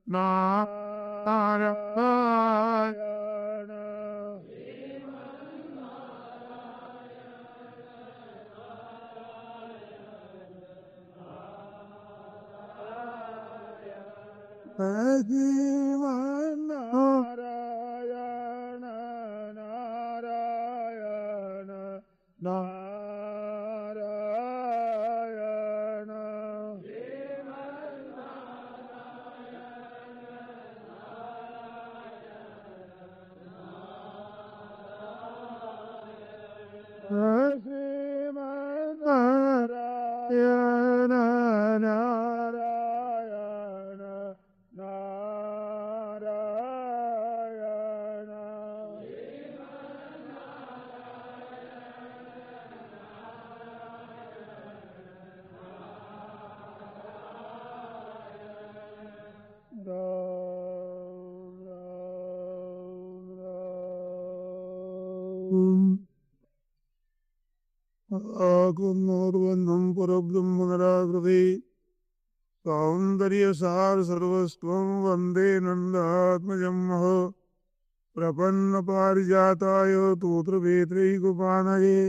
नारायण नारायण नारायण नारायण श्रीमन्नारायण नारायण नारायण आकुर्नोर्वन्नं परब्रह्मणराकृते सौन्दर्यसार सर्वस्वं वन्दे नन्दात्मजं मह प्रपन्नपारिजाताय तोत्रवेत्रैकपाणये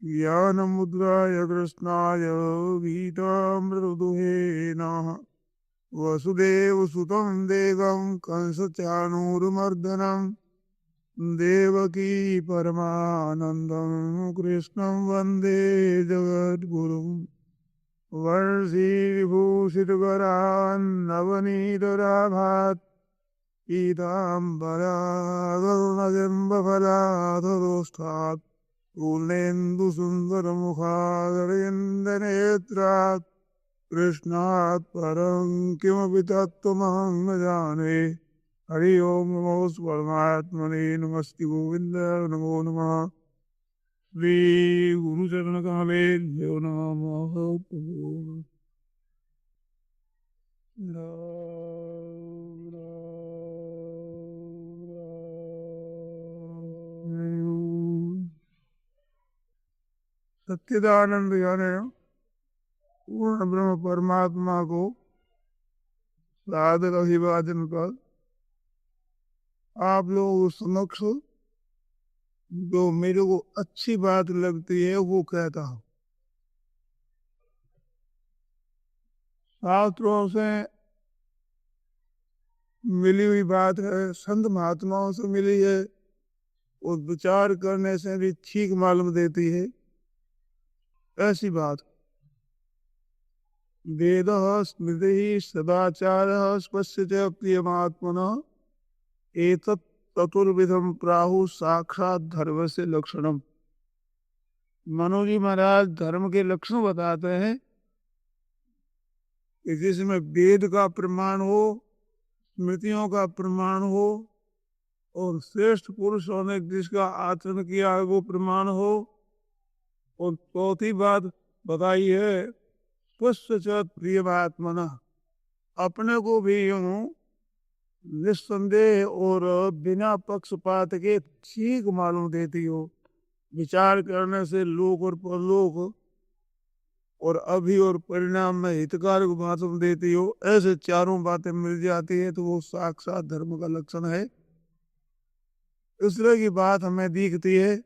ज्ञानमुद्राय कृष्णाय गीतामृतदुहे नमः वसुदेवसुतं देवं कंसचाणूरमर्दनं देवकी परमानन्दं कृष्णं वन्दे जगद्गुरुम् वर्षीविभूषितकरान्नवनीतराभात् पीताम्बरागरुणजम्बफलाधरोष्ठात् पूर्णेन्दुसुन्दरमुखादरयन्दनेत्रात् कृष्णात् परं किमपि तत्त्वमहं न जाने। हरि ओम नमो परमात्मने नमस्ते गोविंद नमो नमः श्री गुरुचरण कमले नमः। सच्चिदानंद यानी पूर्ण ब्रह्म परमात्मा को सादर अभिवादन कर आप लोग समक्ष जो मेरे को अच्छी बात लगती है वो कहता हूं। शास्त्रों से मिली हुई बात है, संत महात्माओं से मिली है और विचार करने से भी ठीक मालूम देती है। ऐसी बात वेद स्मृति सदाचार स्पश्य प्रियमात्मनः एतत् चतुर्विधम प्राहु साक्षात धर्म से लक्षणम। मनोजी महाराज धर्म के लक्षण बताते हैं कि जिसमें वेद का प्रमाण हो, स्मृतियों का प्रमाण हो और श्रेष्ठ पुरुषों ने जिसका आचरण किया है वो प्रमाण हो। और चौथी बात बताई है स्पष्ट प्रियमात्मना, अपने को भी यूं निस्संदेह और बिना पक्षपात के ठीक मालूम देती हो। विचार करने से लोक और परलोक और अभी और परिणाम में हितकारक मालूम देती हो। ऐसे चारों बातें मिल जाती है तो वो साक्षात धर्म का लक्षण है। इस तरह की बात हमें दिखती है,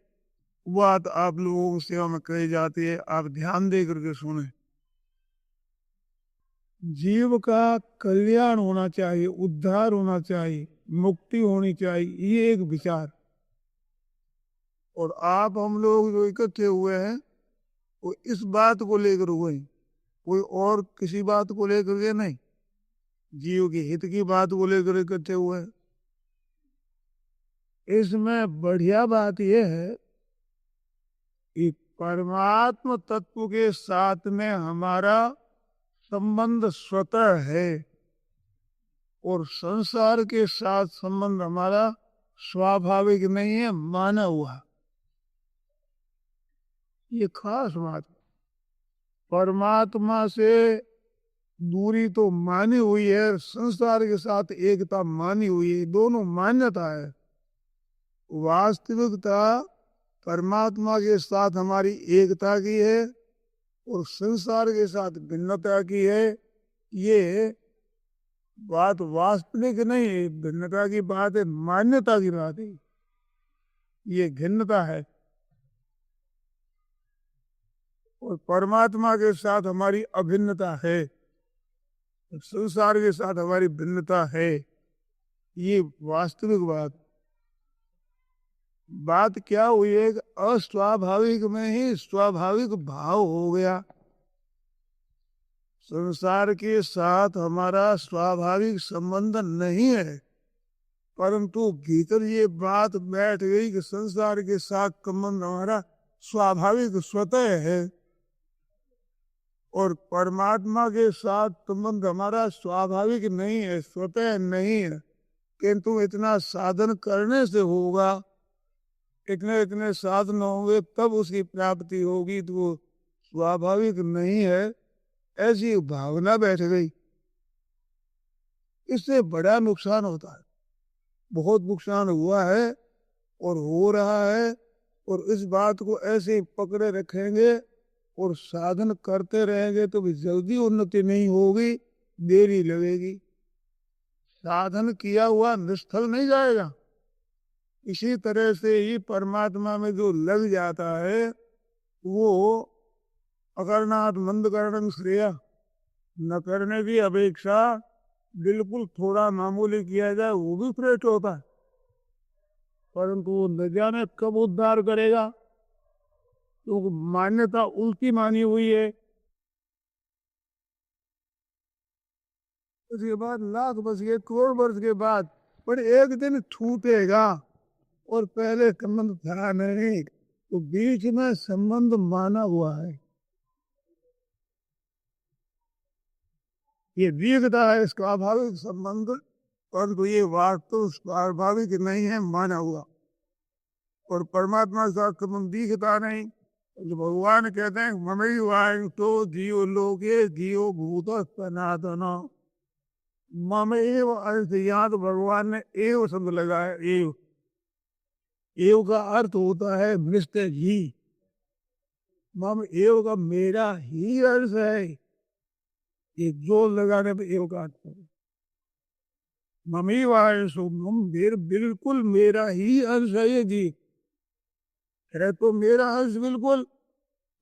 बात आप लोगों की सेवा में कही जाती है। आप ध्यान दे करके सुने। जीव का कल्याण होना चाहिए, उद्धार होना चाहिए, मुक्ति होनी चाहिए, ये एक विचार। और आप हम लोग जो इकट्ठे हुए हैं वो इस बात को लेकर हुए हैं, कोई और किसी बात को लेकर के नहीं, जीव के हित की बात को लेकर इकट्ठे हुए हैं। इसमें बढ़िया बात यह है कि परमात्म तत्व के साथ में हमारा संबंध स्वतः है और संसार के साथ संबंध हमारा स्वाभाविक नहीं है, माना हुआ। ये खास बात। परमात्मा से दूरी तो मानी हुई है, संसार के साथ एकता मानी हुई है, दोनों मान्यता है। वास्तविकता परमात्मा के साथ हमारी एकता की है और संसार के साथ भिन्नता की है। ये बात वास्तविक नहीं है, भिन्नता की बात है, मान्यता की बात है, ये भिन्नता है। और परमात्मा के साथ हमारी अभिन्नता है, संसार के साथ हमारी भिन्नता है, ये वास्तविक बात। बात क्या हुई है कि अस्वाभाविक में ही स्वाभाविक भाव हो गया। संसार के साथ हमारा स्वाभाविक संबंध नहीं है, परंतु भीतर ये बात बैठ गई कि संसार के साथ संबंध हमारा स्वाभाविक स्वतः है, और परमात्मा के साथ संबंध हमारा स्वाभाविक नहीं है, स्वतः नहीं है, किंतु इतना साधन करने से होगा, इतने इतने साधन होंगे तब उसकी प्राप्ति होगी, तो वो स्वाभाविक नहीं है, ऐसी भावना बैठ गई। इससे बड़ा नुकसान होता है, बहुत नुकसान हुआ है और हो रहा है। और इस बात को ऐसे पकड़े रखेंगे और साधन करते रहेंगे तो भी जल्दी उन्नति नहीं होगी, देरी लगेगी। साधन किया हुआ निष्फल नहीं जाएगा। इसी तरह से ही परमात्मा में जो लग जाता है वो अकरणात् मंद करणं श्रेय, न करने की अपेक्षा बिल्कुल थोड़ा मामूली किया जाए वो भी श्रेष्ठ होता है, परंतु वो न जाने कब उद्धार करेगा, तो मान्यता उल्टी मानी हुई है। उसके बाद लाख वर्ष के, करोड़ वर्ष के बाद, पर एक दिन छूटेगा, और पहले संबंध था नहीं, तो बीच में संबंध माना हुआ है, ये दिखता है स्वाभाविक संबंध, परंतु ये वास्तव स्वाभाविक नहीं है, माना हुआ। और परमात्मा के साथ संबंध दिखता नहीं। तो भगवान कहते हैं ममई वायु तो जीव लोके जीव भूत सनातन, मम एव अर्थ, यहाँ तो भगवान ने एव शब्द लगाया। एव, एव का अर्थ होता है निश्चय ही, मम एव का मेरा ही अर्थ है, ये जोर लगाने पर एव का अर्थ है। ममी वायु बिल्कुल मेरा ही अंश है, ये जी है तो मेरा अंश बिल्कुल।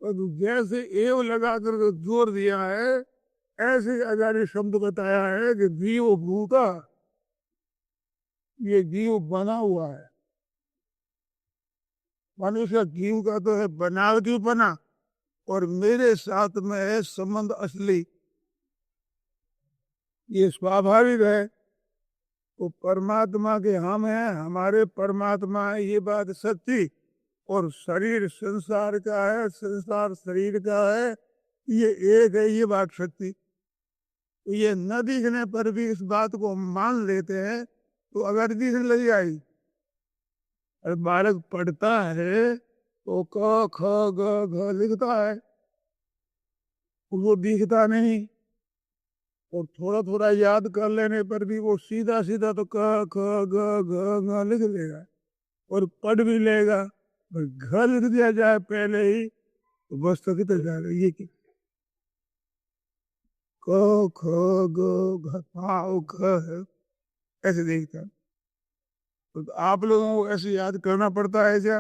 और जैसे एव लगा कर जोर दिया है, ऐसे आचार्य शब्द बताया है कि जीव भूता, ये जीव बना हुआ है। मनुष्य जीव का तो है बनावटी बना, और मेरे साथ में है संबंध असली, ये स्वाभाविक है। तो परमात्मा के हम हैं, हमारे परमात्मा है, ये बात सच्ची। और शरीर संसार का है, संसार शरीर का है, ये एक है, ये बात सच्ची। तो ये न दिखने पर भी इस बात को मान लेते हैं, तो अगर दिखने लग जाएगी। अरे बालक पढ़ता है तो क ख ग घ लिखता है, वो दिखता नहीं, और थोड़ा थोड़ा याद कर लेने पर भी वो सीधा सीधा तो क ख ग घ घ लिख लेगा, और पढ़ भी लेगा। घर लिख दिया जाए पहले ही तो बस तक तो जाएगा, ये कि क ख ग घ है, ऐसे देखता है। तो आप लोगों को ऐसे याद करना पड़ता है क्या?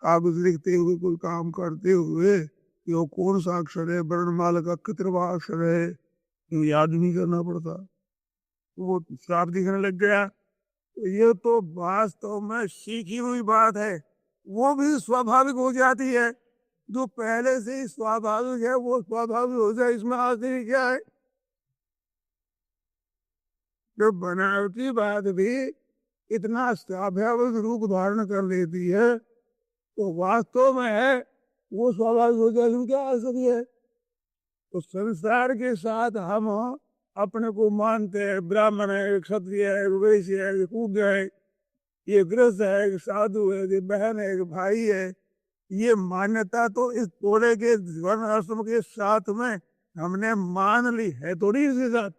कागज लिखते हुए, कोई काम करते हुए, कि वो कौन सा अक्षर है, वर्णमाला का कितवा अक्षर है, तो याद नहीं करना पड़ता, वो साफ दिखने लग गया। तो ये तो वास्तव में सीखी हुई बात है, वो भी स्वाभाविक हो जाती है। जो पहले से ही स्वाभाविक है वो स्वाभाविक हो जाए, इसमें आश्चर्य क्या है? जो बनावटी बात भी इतना स्वाभाविक रूप धारण कर लेती है, तो वास्तव में है वो स्वाभाविक हो जाए, इसमें क्या आश्चर्य है? तो संसार के साथ हम अपने को मानते हैं, ब्राह्मण है, क्षत्रिय है, वैश्य है, शूद्र है, ये गृहस्थ है, साधु है, ये बहन है, भाई है, ये मान्यता तो इस तोड़े के वर्ण आश्रम के साथ में हमने मान ली है, थोड़ी इसके साथ।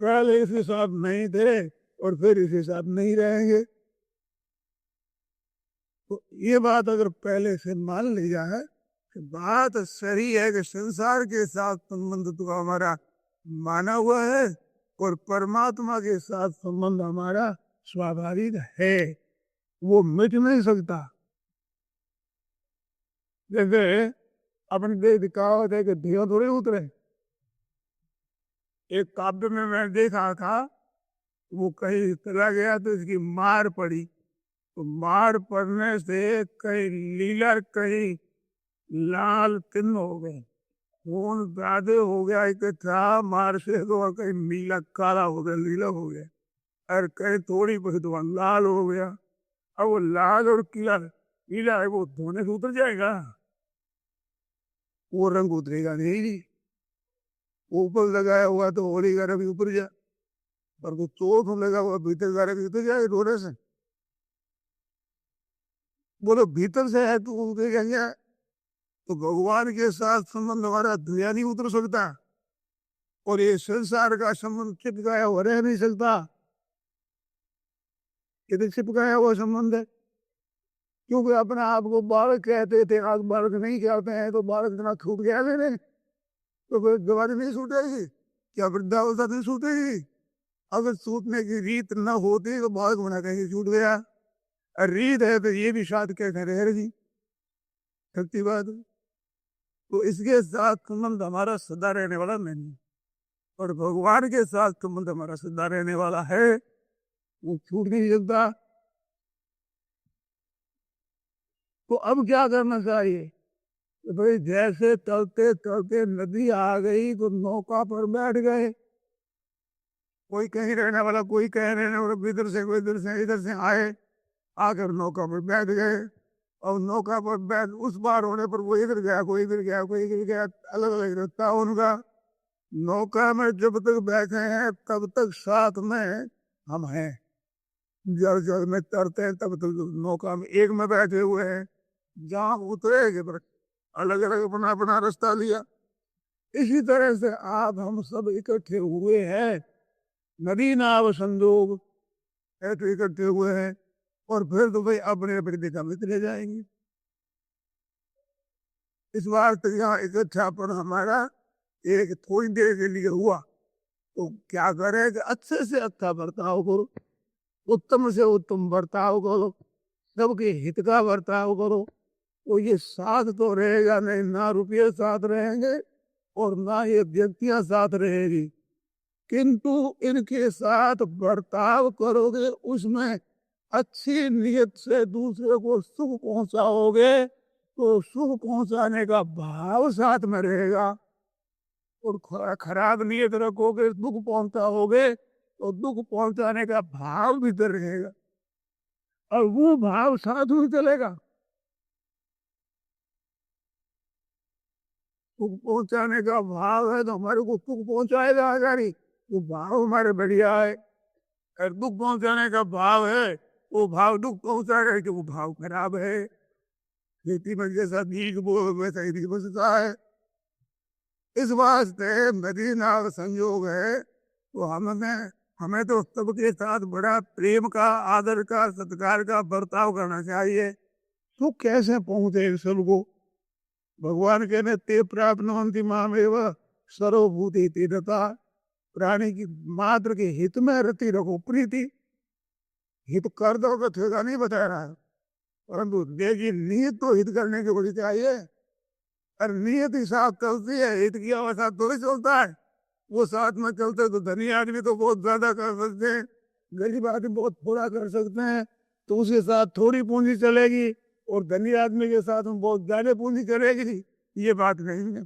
पहले इसके साथ नहीं थे और फिर इसके साथ नहीं रहेंगे। तो ये बात अगर पहले से मान ली जाए, बात सही है कि संसार के साथ संबंध तो हमारा माना हुआ है और परमात्मा के साथ संबंध हमारा स्वाभाविक है, वो मिट नहीं सकता। जैसे अपने देश कहावत है कि धियो थोड़े उतरे। एक काव्य में मैं देखा था, वो कहीं चला गया तो इसकी मार पड़ी, तो मार पड़ने से कहीं लीला, कहीं लाल तिन्न हो गए, खून ज्यादा हो गया इकट्ठा मार से, तो और कहीं नीला काला हो गया, लीला हो गया, और कहीं थोड़ी बहुत तो लाल हो गया। अब वो लाल और नीला है, वो धोने से उतर जाएगा? वो रंग उतरेगा नहीं जी। ऊपर लगाया हुआ तो होली का रंग उतर जाए, पर वो चोट लगा हुआ भीतर का रंग उतर जाए धोने से? बोलो भीतर से है तो उतरेगा क्या? तो भगवान के साथ संबंध हमारा धुया नहीं उतर सकता, और ये संसार का संबंध चिपकाया हुआ रह नहीं सकता। ये चिपकाया हुआ संबंध है, क्योंकि अपने आप को बालक कहते थे, आज बालक नहीं कहते हैं, तो बालक इतना छूट गया मैंने, तो फिर जवानी नहीं छूटेगी क्या? वृद्धावस्था नहीं छूटेगी? अगर छूटने की रीत न होती तो बालक बना कहीं छूट गया, और रीत है तो ये भी शायद कहते रहेगी, सच्ची बात। तो इसके साथ संबंध हमारा सदा रहने वाला नहीं, और भगवान के साथ संबंध हमारा सदा रहने वाला है, वो छूट नहीं सकता। तो अब क्या करना चाहिए? तो भाई जैसे चलते चलते नदी आ गई तो नौका पर बैठ गए, कोई कहीं रहने वाला, कोई कहीं रहने वाला, इधर से कोई इधर से आए, आकर नौका पर बैठ गए, और नौका पर बैठ उस बार होने पर वो इधर गया, कोई इधर गया, कोई इधर गया, अलग अलग रहता उनका। नौका में जब तक बैठे हैं तब तक साथ में हम हैं, जब जब में तरते हैं तब तक नौका में एक में बैठे हुए हैं, जहाँ उतरेगे पर अलग अलग अपना अपना रास्ता लिया। इसी तरह से आप हम सब इकट्ठे हुए हैं, नदी नाव संजोग ऐसे इकट्ठे हुए हैं, और फिर तो भाई अपने अपने दिशा में चले जाएंगे। इस बार तो यहाँ इकट्ठापन हमारा एक थोड़ी देर के लिए हुआ, तो क्या करें कि अच्छे से अच्छा बर्ताव करो, उत्तम से उत्तम बर्ताव करो, सबके हित का बर्ताव करो, तो ये साथ तो रहेगा नहीं, ना रुपये साथ रहेंगे और ना ये व्यक्तियां साथ रहेगी, किंतु इनके साथ बर्ताव करोगे, उसमें अच्छी नीयत से दूसरे को सुख पहुंचाओगे, तो सुख पहुंचाने का भाव साथ में रहेगा, और खराब नीयत रखोगे, दुख पहुंचाओगे, तो दुख पहुंचाने का भाव भीतर रहेगा, और वो भाव साथ में चलेगा। सुख पहुंचाने का भाव है तो हमारे को सुख पहुंचाएगा आजारी, वो भाव हमारे बढ़िया है। और दुख पहुंचाने का भाव है, वो भाव दुख पहुंचाएगा कि वो भाव खराब है। खेती में जैसा बीज बो वैसा ही बसता है। इस वास्ते नदी नाव संयोग है, तो हमें तो सबके साथ बड़ा प्रेम का, आदर का, सत्कार का बर्ताव करना चाहिए। सुख कैसे पहुंचे सबको? भगवान कहने ते प्राप्त नवंती मामेव सर्वभूति तीरता, प्राणी की मात्र के हित में रति रखो प्रीति। हित कर दो तो ठेका नहीं बता रहा है, परंतु लेकिन नियत तो हित करने की होनी चाहिए, और नियत ही साथ चलती है, हित किया हुआ साथ थोड़ी चलता है। वो साथ में चलते तो धनी आदमी तो बहुत ज्यादा कर सकते हैं, गरीब आदमी बहुत थोड़ा कर सकते हैं, तो उसके साथ थोड़ी पूंजी चलेगी, और धनी आदमी के साथ में बहुत ज्यादा पूंजी चलेगी, ये बात नहीं है।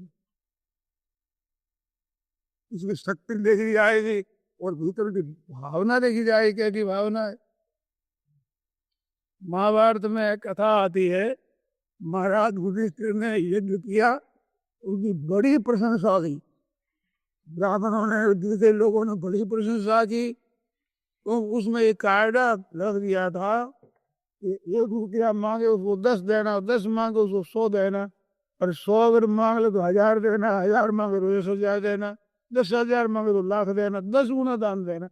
उसकी शक्ति देखी जाएगी, और भीतर की भावना देखी जाएगी, कैसी भावना है। महाभारत में एक कथा आती है, महाराज युधिष्ठिर ने यज्ञ किया, उनकी बड़ी प्रशंसा की, ब्राह्मणों ने, दूसरे लोगों ने बड़ी प्रशंसा की, तो उसमें एक कायदा रख दिया था कि 1 रुपया मांगे उसको 10 देना, 10 मांगे उसको 100 देना, और 100 अगर मांग ले तो 1000 देना, 1000 मांगे तो 10,000 देना, 10,000 मांगे तो लाख देना, 10 गुना दान देना।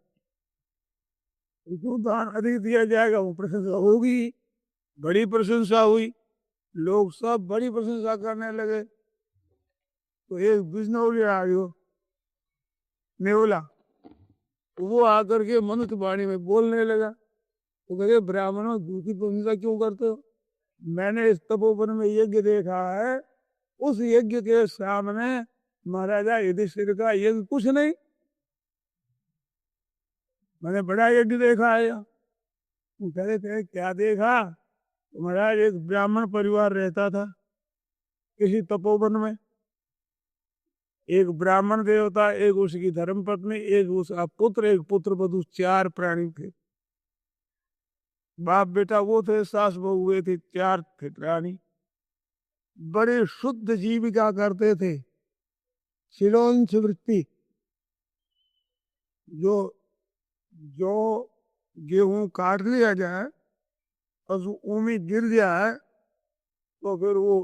जो दान अधिक दिया जाएगा वो प्रशंसा होगी। बड़ी प्रशंसा हुई, लोग सब बड़ी प्रशंसा करने लगे, तो एक बिजनौरी आ गयो, नेवला, वो आकर के मनुष्य वाणी में बोलने लगा। तो कहे ब्राह्मणों दूसरी प्रशंसा क्यों करते हो? मैंने इस तपोवन में यज्ञ देखा है, उस यज्ञ के सामने महाराजा युधिष्ठिर का यज्ञ कुछ नहीं। मैंने बड़ा यज्ञ देखा है। वो कह रहे थे क्या देखा? तो महाराज एक ब्राह्मण परिवार रहता था किसी तपोवन में, एक ब्राह्मण देवता, एक उसकी धर्मपत्नी, एक उसका पुत्र, एक पुत्र वधु, 4 प्राणी थे। बाप बेटा वो थे, सास बहू हुए थे, 4 थे प्राणी। बड़े शुद्ध जीविका करते थे, शिरोंश वृत्ति। जो जो गेहूं काट लिया जाए और उमी गिर जाए तो फिर वो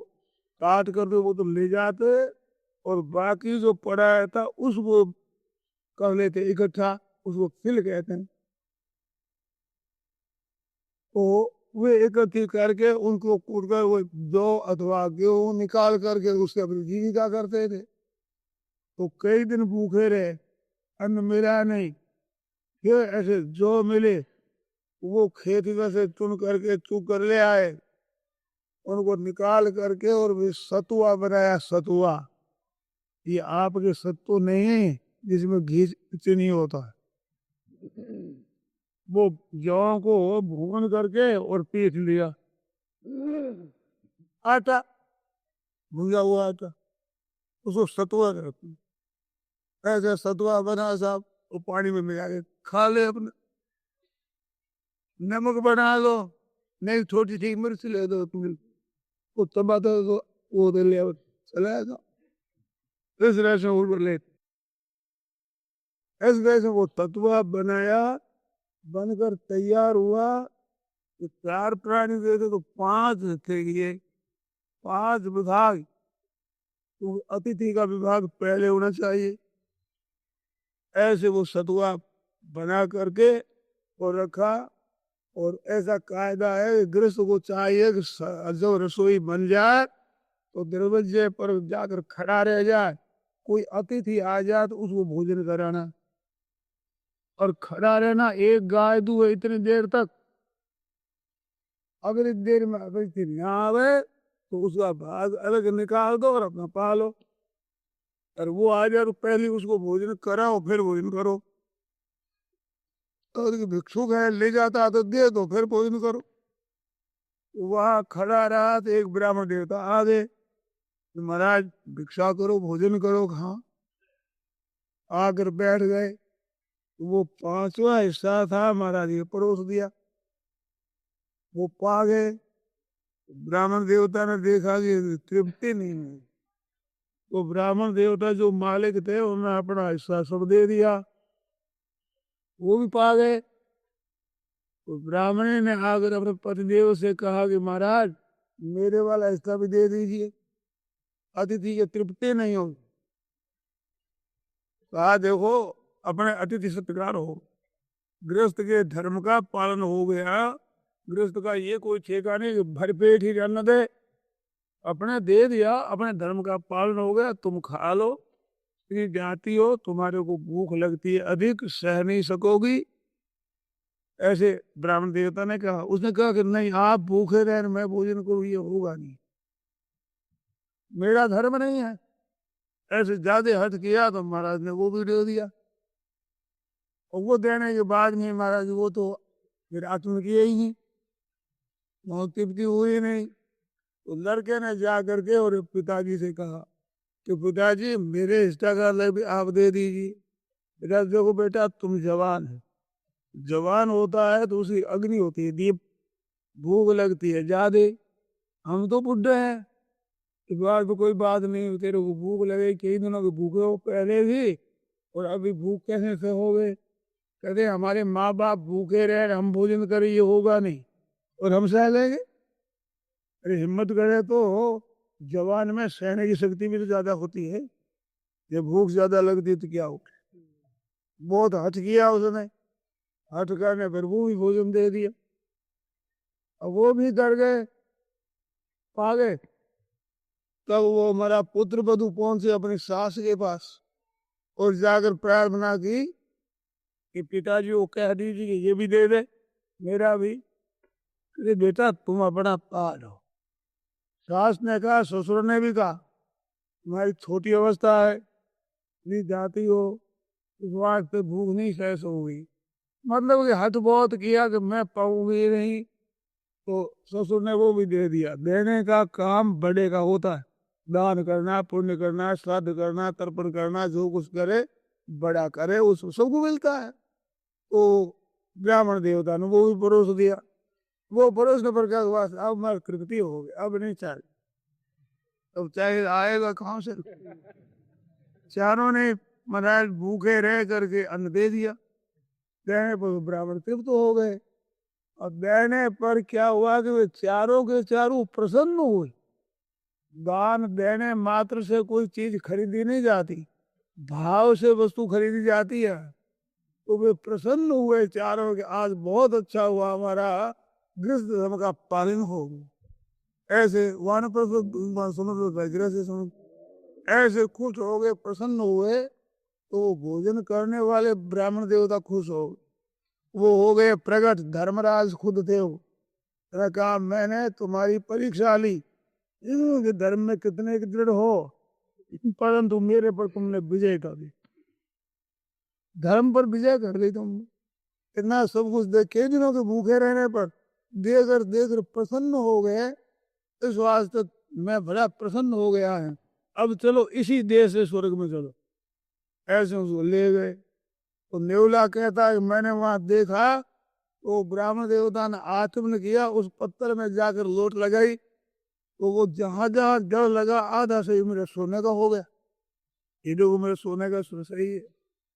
काट कर वो तो ले जाते, और बाकी जो पड़ा था उसको कर लेते इकट्ठा, उसको फिल कहते हैं। तो वे एकत्रित करके उनको कूट कर वो जौ अथवा गेहूं निकाल करके उससे अपनी जीविका करते थे। तो कई दिन भूखे रहे, अन्न मिला नहीं। फिर ऐसे जो मिले वो खेत में से चुन करके चुग कर ले आए, उनको निकाल करके और भी सतुआ बनाया। सतुआ ये आपके सत्तू नहीं है जिसमें घी चीनी होता है, वो जौ को भून करके और पीस लिया। आटा, भुजा हुआ आटा, उसको सतुआ कहते हैं। ऐसे सतुआ बना साहब, वो पानी में मिला के खा ले अपने। नमक बना लो, नहीं छोटी सी मिर्च ले दो तुम, वो टमाटर तो वो दे ले, चला जाओ। इस तरह से ऊपर ले, इस तरह से वो तत्वा बनाया, बनकर तैयार हुआ। तो 4 प्राणी थे तो 5 थे ये, 5 विभाग। तो अतिथि का विभाग पहले होना चाहिए। ऐसे वो सतुआ बना करके और रखा। और ऐसा कायदा है गृहस्थ को चाहिए कि जब रसोई बन जाए तो दरवाजे पर जाकर खड़ा रह जाए, कोई अतिथि आ जाए तो उसको भोजन कराना, और खड़ा रहना। एक गाय दूँ इतनी देर तक, अगर इस देर में अतिथि ना आवे तो उसका भाग अलग निकाल दो और अपना पालो, और वो आ जाए तो पहले उसको भोजन कराओ फिर भोजन करो। और भिक्षुक है ले जाता तो दे दो फिर भोजन करो। वहां खड़ा रहा तो एक ब्राह्मण देवता आ गए, महाराज भिक्षा करो भोजन करो। हाँ, आकर बैठ गए। वो 5वां हिस्सा था, महाराज ये परोस दिया। वो पा गए। ब्राह्मण देवता ने देखा कि तृप्ति नहीं है, तो ब्राह्मण देवता जो मालिक थे उन्होंने अपना हिस्सा सब दे दिया, वो भी पा गए। तो ब्राह्मण ने आकर अपने पतिदेव से कहा कि महाराज मेरे वाला हिस्सा भी दे दीजिए, अतिथि की तृप्ति नहीं होगी। कहा देखो अपने अतिथि सत्कार हो, गृहस्थ के धर्म का पालन हो गया। गृहस्थ का ये कोई ठेका नहीं कि भरपेट ही अन्न दे, अपने दे दिया, अपने धर्म का पालन हो गया, तुम खा लो। इतनी जाति हो, तुम्हारे को भूख लगती है अधिक, सह नहीं सकोगी। ऐसे ब्राह्मण देवता ने कहा। उसने कहा कि नहीं आप भूखे रहे मैं भोजन करूं, ये होगा नहीं, मेरा धर्म नहीं है। ऐसे ज्यादा हट किया तो महाराज ने वो भी दे दिया। और वो देने के बाद में महाराज वो तो फिर आत्म किए ही नहीं, बहुत तृप्ति हुई नहीं। तो लड़के ने जा करके और पिताजी से कहा कि पिताजी मेरे हिस्सा का अलग भी आप दे दीजिए। बेटा देखो बेटा तुम जवान है, जवान होता है तो उसकी अग्नि होती है दीप, भूख लगती है ज्यादा। हम तो बुढ़े हैं, इस बार तो कोई बात नहीं, तेरे को भूख लगे, कई दिनों के भूखे हो पहले भी, और अभी भूख कैसे से हो गए? कहते हमारे माँ बाप भूखे रहे हम भोजन करें ये होगा नहीं, और हम सह लेंगे। अरे हिम्मत करे तो जवान में सहने की शक्ति भी तो ज्यादा होती है, जब भूख ज्यादा लगती है तो क्या हो। बहुत हट किया उसने, हट करने फिर वो भी भोजन दे दिया। अब वो भी डर गए, पा गए। तब वो हमारा पुत्र वधु पहुंचे अपनी सास के पास। और जाकर प्रार्थना की कि पिताजी को कह दीजिए कि ये भी दे दे, मेरा भी। अरे बेटा तुम अपना पालो। सास ने कहा, ससुर ने भी कहा, तुम्हारी छोटी अवस्था है, इतनी जाती हो, इस वास्ते भूख नहीं सह होगी। मतलब कि हठ बहुत किया कि मैं पाऊंगी नहीं, तो ससुर ने वो भी दे दिया। देने का काम बड़े का होता है, दान करना, पुण्य करना, श्राद्ध करना, तर्पण करना, जो कुछ करे बड़ा करे, उस सबको मिलता है। तो ब्राह्मण देवता ने वो भी परोस दिया। वो परोसने पर क्या हुआ, अब मैं कृति हो गया, अब नहीं चाहिए। अब चाहे आएगा कहाँ से। चारों ने महाराज भूखे रह करके अन्न दे दिया। देने पर ब्राह्मण तृप्त हो गए। और देने पर क्या हुआ कि वे चारों के चारों प्रसन्न हुए। दान देने मात्र से कोई चीज खरीदी नहीं जाती, भाव से वस्तु खरीदी जाती है। तो वे प्रसन्न हुए चारों के, आज बहुत अच्छा हुआ, हमारा गृहस्थ धर्म का पालन हो गया। ऐसे ऐसे खुश हो गए, प्रसन्न हुए। तो भोजन करने वाले ब्राह्मण देवता खुश हो गए। वो हो गए प्रकट, धर्मराज खुद थे वो। कहा मैंने तुम्हारी परीक्षा ली कि धर्म में कितने दृढ़ हो, परंतु मेरे पर तुमने विजय कर दी, धर्म पर विजय कर दी तुमने। इतना सब कुछ देख के दिनों के भूखे रहने पर देकर प्रसन्न हो गए। इस वास्ते मैं बड़ा प्रसन्न हो गया है, अब चलो इसी देश से स्वर्ग में चलो। ऐसे उसको ले गए। तो नेवला कहता है मैंने वहां देखा, तो ब्राह्मण देवता ने आचमन किया, उस पत्थर में जाकर लोट लगाई, तो वो जहां जहां जड़ लगा आधा से मेरे सोने का हो गया। ये देखो मेरे सोने का सही है।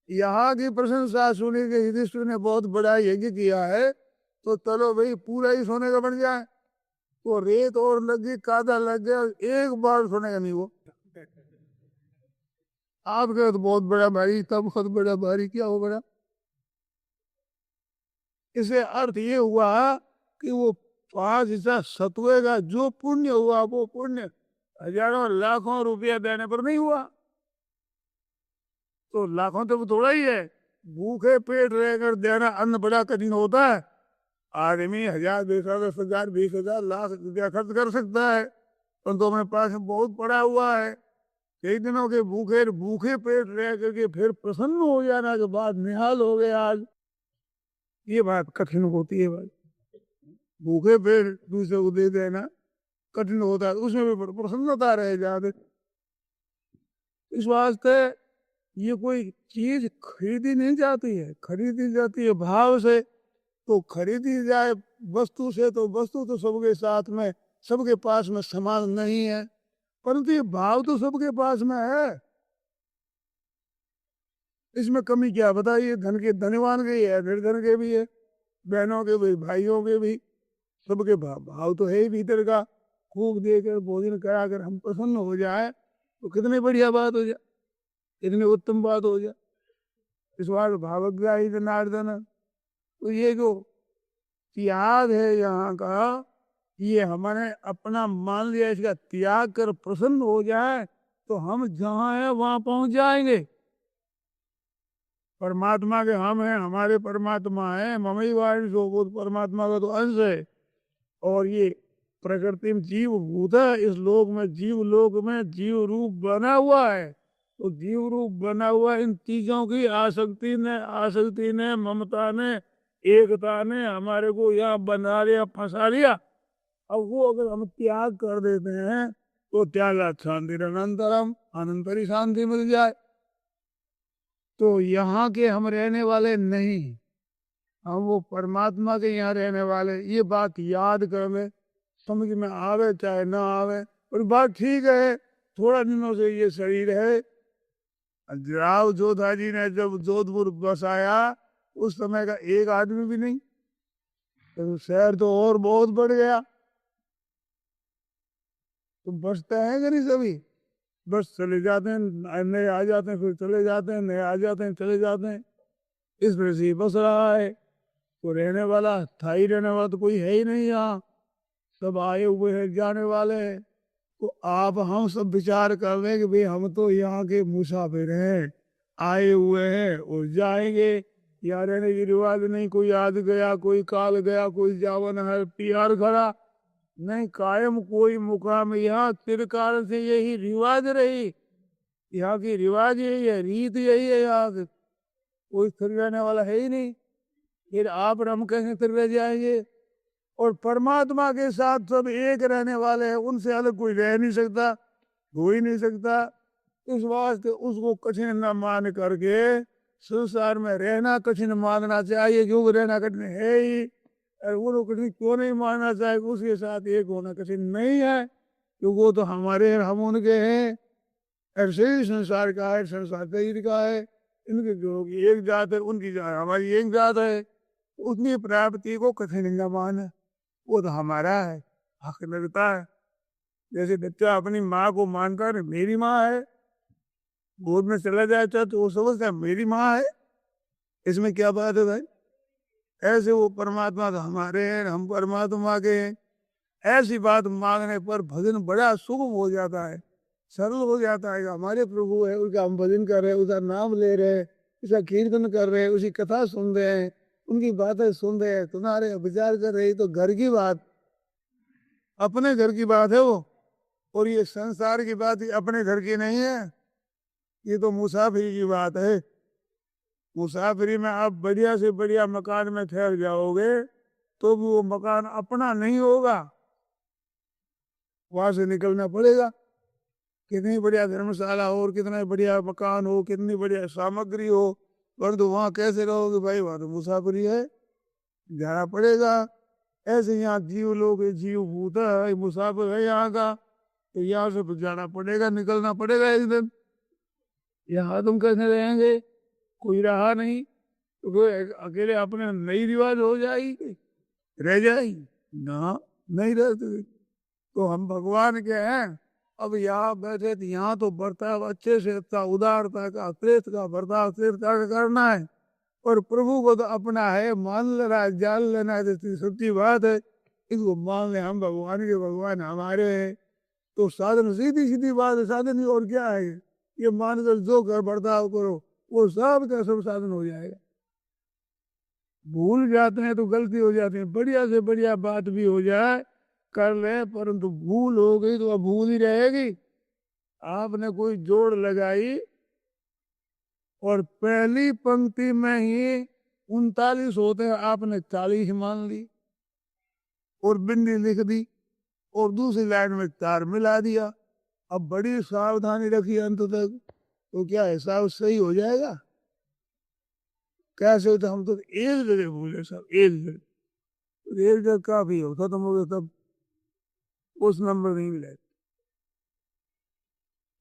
यहाँ की प्रशंसा सुनी कि युधिष्ठिर ने बहुत बड़ा यज्ञ किया है, तो चलो भाई पूरा ही सोने का बन जाए। तो रेत और लगी, कादा लग गया, एक बार सोने का नहीं वो। आप कहे तो बहुत बड़ा भारी, तब खुद बड़ा भारी क्या हो बड़ा। इसे अर्थ ये हुआ कि वो 5 हिस्सा सत्वे का जो पुण्य हुआ, वो पुण्य हजारों लाखों रुपया देने पर नहीं हुआ। तो लाखों तो थोड़ा ही है, भूखे पेट रहकर देना अन्न बड़ा कठिन होता है। आदमी 1000, 20,000, 20,000, लाख रुपया खर्च कर सकता है, परंतु हमारे पास बहुत पड़ा हुआ है। कई दिनों के भूखे भूखे पेट रह करके फिर प्रसन्न हो जाना के बाद निहाल हो गया आज, ये बात कठिन होती है भाई। भूखे पेट दूसरे को दे देना कठिन होता है, उसमें भी प्रसन्नता रह जाते। इस वास्ते ये कोई चीज खरीदी नहीं जाती है, खरीदी जाती है भाव से। तो खरीदी जाए वस्तु से, तो वस्तु तो सबके साथ में, सबके पास में समान नहीं है, परंतु ये भाव तो सबके पास में है। इसमें कमी क्या बताइए, धन के धनवान के है, निर्धन के भी है, बहनों के भी, भाइयों के भी, सबके भाव तो है ही भीतर का। खूब देकर भोजन कराकर हम प्रसन्न हो जाए तो कितनी बढ़िया बात हो जाए, इतनी उत्तम बात हो जाए। इस बार भावग्राही जनार्दन, तो ये जो त्याग है यहाँ का, ये हमने अपना मान लिया, इसका त्याग कर प्रसन्न हो जाए तो हम जहाँ है वहां पहुंच जाएंगे। परमात्मा के हम हैं, हमारे परमात्मा है, ममई वाणी सो, वो परमात्मा का तो अंश है। और ये प्रकृति में जीव भूत है, इस लोक में जीव लोक में जीव रूप बना हुआ है। तो जीव रूप बना हुआ इन चीजों की आसक्ति ने ममता ने एकता ने हमारे को यहाँ बना लिया, फंसा लिया। अब वो अगर हम त्याग कर देते हैं तो त्यागा शांति अनंतरम, अनंतरी शांति मिल जाए। तो यहाँ के हम रहने वाले नहीं, हम वो परमात्मा के यहाँ रहने वाले। ये बात याद कर ले, समझ में आवे चाहे ना आवे, और बात ठीक है। थोड़ा दिनों से ये शरीर है। राव जोधा जी ने जब जोधपुर बसाया, उस समय का एक आदमी भी नहीं, तो शहर तो और बहुत बढ़ गया। तो बसते हैं कि नहीं सभी, बस चले जाते हैं, नए आ जाते हैं, फिर चले जाते हैं, नए आ जाते हैं, चले जाते हैं। इस वजह से बस रहा है। तो रहने वाला, स्थायी रहने वाला तो कोई है ही नहीं यहाँ, सब आए हुए हैं, जाने वाले हैं। तो आप हम सब विचार कर रहे हैं कि भाई हम तो यहाँ के मुसाफिर हैं, आए हुए हैं और जाएंगे। यहाँ रहने की रिवाज नहीं, कोई आज गया, कोई काल गया, कोई जावन है पियार खड़ा, नहीं कायम कोई मुकाम। यहाँ चिरकाल से यही रिवाज रही, यहाँ की रिवाज यही है, रीत यही है। यहाँ की कोई स्थिर रहने वाला है ही नहीं। फिर आप और हम कैसे स्थिर रह जाएंगे? और परमात्मा के साथ सब एक रहने वाले हैं, उनसे अलग कोई रह नहीं सकता, हो ही नहीं सकता। इस वास्ते उसको कठिन न मान करके संसार में रहना कठिन मानना चाहिए, क्योंकि रहना कठिन है ही। और वो कठिन क्यों नहीं मानना चाहिए? उसके साथ एक होना कठिन नहीं है, क्योंकि वो तो हमारे हैं, हम उनके हैं। ऐसे ही संसार का है, संसार शरीर का है। इनके दोनों की एक जात है, उनकी जात हमारी एक जात है। उतनी प्राप्ति को कठिन न माने, वो तो हमारा है, हक लगता है। जैसे बच्चा अपनी माँ को मानता है मेरी माँ है, गोद में चला जाए तो वो समझता है मेरी माँ है, इसमें क्या बात है भाई? ऐसे वो परमात्मा तो हमारे हैं, हम परमात्मा के हैं। ऐसी बात मांगने पर भजन बड़ा सुगम हो जाता है, सरल हो जाता है। हमारे प्रभु है, उसका हम भजन कर रहे हैं, उसका नाम ले रहे हैं, उसका कीर्तन कर रहे हैं, उसकी कथा सुन रहे हैं, उनकी बातें सुन रहे हैं, तुम्हारे विचार कर रहे हैं। तो घर की बात, अपने घर की बात है वो। और ये संसार की बात अपने घर की नहीं है, ये तो मुसाफिरी की बात है। मुसाफिरी में आप बढ़िया से बढ़िया मकान में ठहर जाओगे तो भी वो मकान अपना नहीं होगा, वहां से निकलना पड़ेगा। कितनी बढ़िया धर्मशाला हो और कितना बढ़िया मकान हो, कितनी बढ़िया सामग्री हो, परंतु वहां कैसे रहोगे भाई? वहां तो मुसाफिरी है, जाना पड़ेगा। ऐसे यहाँ जीव लोग, जीव भूत है, मुसाफिर है यहाँ का, तो यहाँ से तो जाना पड़ेगा, निकलना पड़ेगा एक दिन। यहाँ तुम कैसे रहेंगे? कोई रहा नहीं तो कोई अकेले अपने नई रिवाज हो जाएगी, रह जाएगी ना, नहीं रहते। तो हम भगवान के हैं। अब यहाँ बैठे तो यहाँ तो बर्ताव अच्छे से अच्छा, उदारता का, श्रेष्ठ का बर्ताव श्रेष्ठता का करना है। और प्रभु को तो अपना है, मान लेना है, जान लेना है, तो सच्ची बात है। इसको मान ले, हम भगवान के, भगवान हमारे हैं। तो साधन सीधी सीधी बात है, साधन ही और क्या है? ये मानकर जो कर बर्ताव करो, वो सब का सब साधन हो जाएगा। भूल जाते हैं तो गलती हो जाती है, बढ़िया से बढ़िया बात भी हो जाए कर ले, परंतु भूल हो गई तो अब भूल ही रहेगी। आपने कोई जोड़ लगाई और पहली पंक्ति में ही 39 होते हैं, आपने 40 मान ली और बिंदी लिख दी और दूसरी लाइन में 4 मिला दिया। अब बड़ी सावधानी रखी अंत तक, तो क्या हिसाब सही हो जाएगा? कैसे होता? हम तो एक जगह भूले सब, एक जगह, तो एक जगह काफी हो, खत्म हो गया, तब उस नंबर नहीं मिला।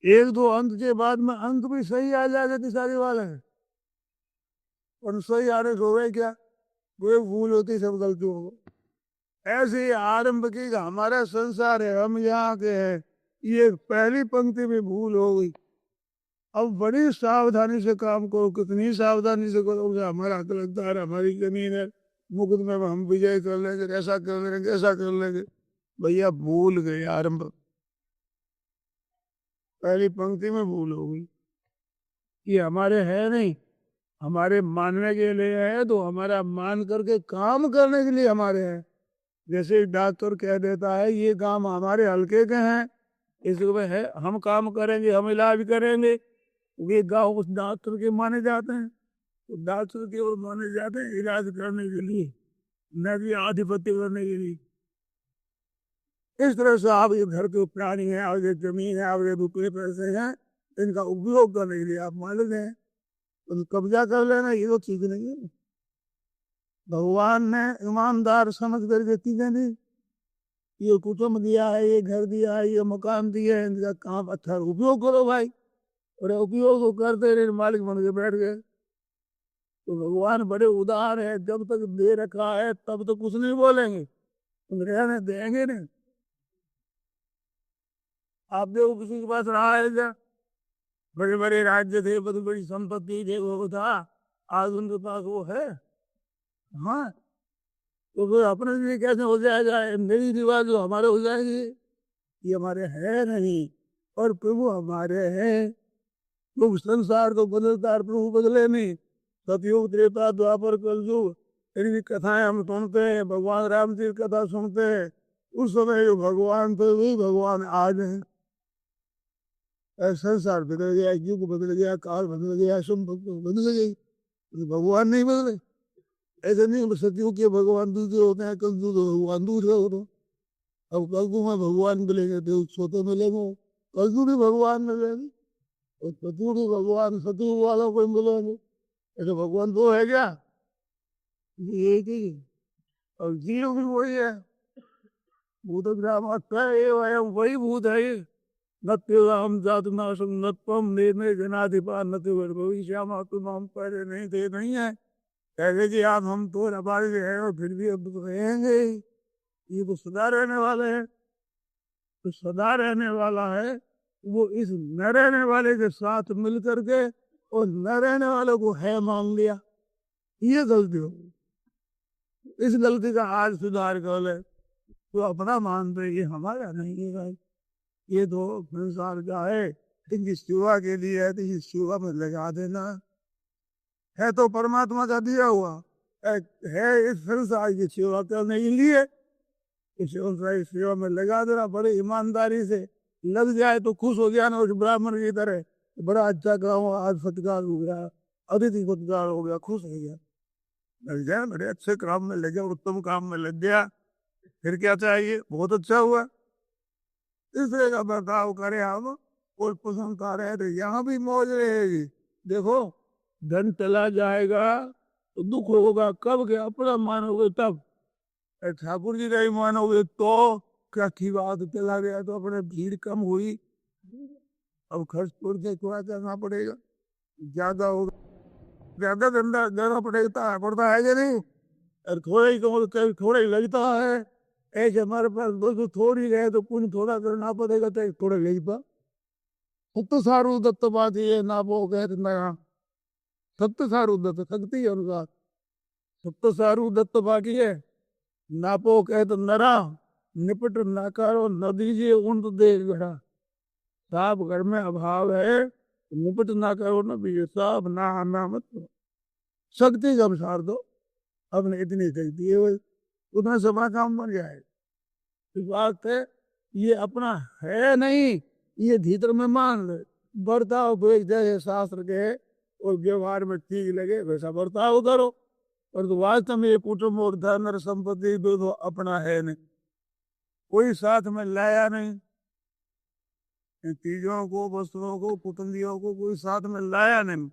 एक दो अंक के बाद में अंक भी सही आ जाएगा तो सारे वाले हैं, और सही आ रहे हो गए क्या? वो भूल होती, सब गलती हो। ऐसे ही आरंभ की हमारा संसार है, हम यहाँ के हैं, ये पहली पंक्ति में भूल हो गई। अब बड़ी सावधानी से काम करो, कितनी सावधानी से करो, हमारा हक लगता है, हमारी जमीन है, मुकदमे में हम विजय कर लेंगे, ऐसा कर लेंगे, ऐसा कर लेंगे। भैया भूल गए, आरंभ पहली पंक्ति में भूल हो गई। ये हमारे है नहीं, हमारे मानने के लिए है, तो हमारा मान करके काम करने के लिए हमारे हैं। जैसे डॉक्टर कह देता है ये काम हमारे हल्के के हैं, इसमें है, हम काम करेंगे, हम इलाज करेंगे, वे गाँव उस डॉक्टर के माने जाते हैं, तो डॉक्टर के वो माने जाते हैं इलाज करने के लिए, न कि आधिपत्य करने के लिए। इस तरह से आप ये घर के प्राणी हैं, और ये जमीन है, और ये रुपये पैसे हैं, इनका उपयोग करने के लिए आप मालिक हैं, तो कब्जा कर लेना ये तो ठीक नहीं है। भगवान ने ईमानदार समझ करके चीजें दी, ये कुटुंब दिया है, ये घर दिया है, ये मकान दिया है, इनका काम अच्छा उपयोग करो भाई। और उपयोग को करते रहे, मालिक बन के बैठ गए। तो भगवान बड़े उदार है, जब तक दे रखा है तब तक कुछ नहीं बोलेंगे, तुम रहने देंगे नहीं। आप देखो किसी के पास रहा है क्या? बड़े बड़े राज्य थे, बड़ी बड़ी संपत्ति थे, वो था, आज उनके पास वो है? हाँ, तो फिर अपने लिए कैसे हो जाएगा? मेरी रिवाज जो हमारे हो जाएगी, ये हमारे है नहीं। और प्रभु हमारे हैं, तो संसार तो बदलता है, प्रभु बदले नहीं। सतयुग, त्रेता, द्वापर, कलयुग, इनकी कथाएं हम सुनते हैं, भगवान राम जी की कथा सुनते हैं। उस समय जो भगवान थे वही भगवान आज हैं। संसार बदल गया, युग बदल गया, काल बदल गया, सब बदल गई, भगवान नहीं बदले। ऐसे नहीं सतयुग के भगवान दूसरे होते हैं, कलयुग के भगवान दूसरे होते हैं। अब कलयुग में भगवान मिलेंगे तो सोते मिलेंगे, कलयुग भी भगवान मिलेंगे और सतयुग भी भगवान, सतयुग वालों को मिलेंगे। ऐसे भगवान दो है क्या? एक ही। और जीव भी वही है। भूत ग्राम वही भूत है ये। नत्यम जातु नाशम नत्पम निर्णय जनाधिपा नति भविष्यामा, तुम हम पहले नहीं थे, नहीं है। कहे कि आप हम तो अपार है और फिर भी अब तो रहेंगे ही। ये तो सदा रहने वाले हैं। तो सदा रहने वाला है वो इस न रहने वाले के साथ मिल करके और न रहने वाले को है मान लिया। ये गलती हो, इस गलती का आज सुधार कर ले। तो अपना मानते ये हमारा नहीं है भाई, ये तो संसार का है, इनकी सेवा के लिए है, तो इस सेवा में लगा देना है। तो परमात्मा का दिया हुआ है इस संसार की सेवा करने के लिए। इस संसार की सेवा में लगा देना, बड़ी ईमानदारी से लग जाए तो खुश हो गया ना, उस ब्राह्मण की तरह। बड़ा अच्छा काम, आज सत्कार हो गया, अतिथि सत्कार हो गया, खुश हो गया। लग जाए, बड़े अच्छे काम में लग गया, उत्तम काम में लग गया, फिर क्या चाहिए? बहुत अच्छा हुआ। इस तरह का बर्ताव करें हम, कोई प्रशंसा रहे तो यहाँ भी मौज रहेगी। देखो, धन चला जाएगा तो दुख होगा, कब के अपना मानोगे तब। ठाकुर जी का ही मानोगे तो क्या की बात, चला गया तो अपने भीड़ कम हुई, अब खर्च तोड़ के थोड़ा करना पड़ेगा, ज्यादा होगा, ज्यादा धंधा देना पड़ेगा, पड़ता है कि नहीं? और थोड़ा ही कहो तो थोड़ा ही लगता है। ऐसे हमारे पास दोस्तों थोड़ी रहे तो पुण्य थोड़ा करना पड़ेगा, तो थोड़ा लगता। सत्य सारू दत्त बात ये ना वो कह नया, सत्य सारू दत्त शक्ति अनुसार सत्य सारू दत्त बाकी है। नापो कह तो नरा, निपट ना करो न दीजिए ऊंट दे गढ़ा। साहब घर में अभाव है, निपट ना करो न दीजिए, साहब ना आना मत करो। शक्ति का अनुसार दो, अपने इतनी शक्ति है उतना सभा काम बन जाए। इस बात है, ये अपना है नहीं, ये भीतर में मान ले। बर्ताव जैसे शास्त्र के और व्यवहार में ठीक लगे वैसा बर्ताव करो। और तो वास्तव में ये कुटुंब और धन और संपत्ति तो अपना है नहीं, कोई साथ में लाया नहीं। इन चीजों को, वस्त्रों को, कुटुंबियों को कोई साथ में लाया नहीं,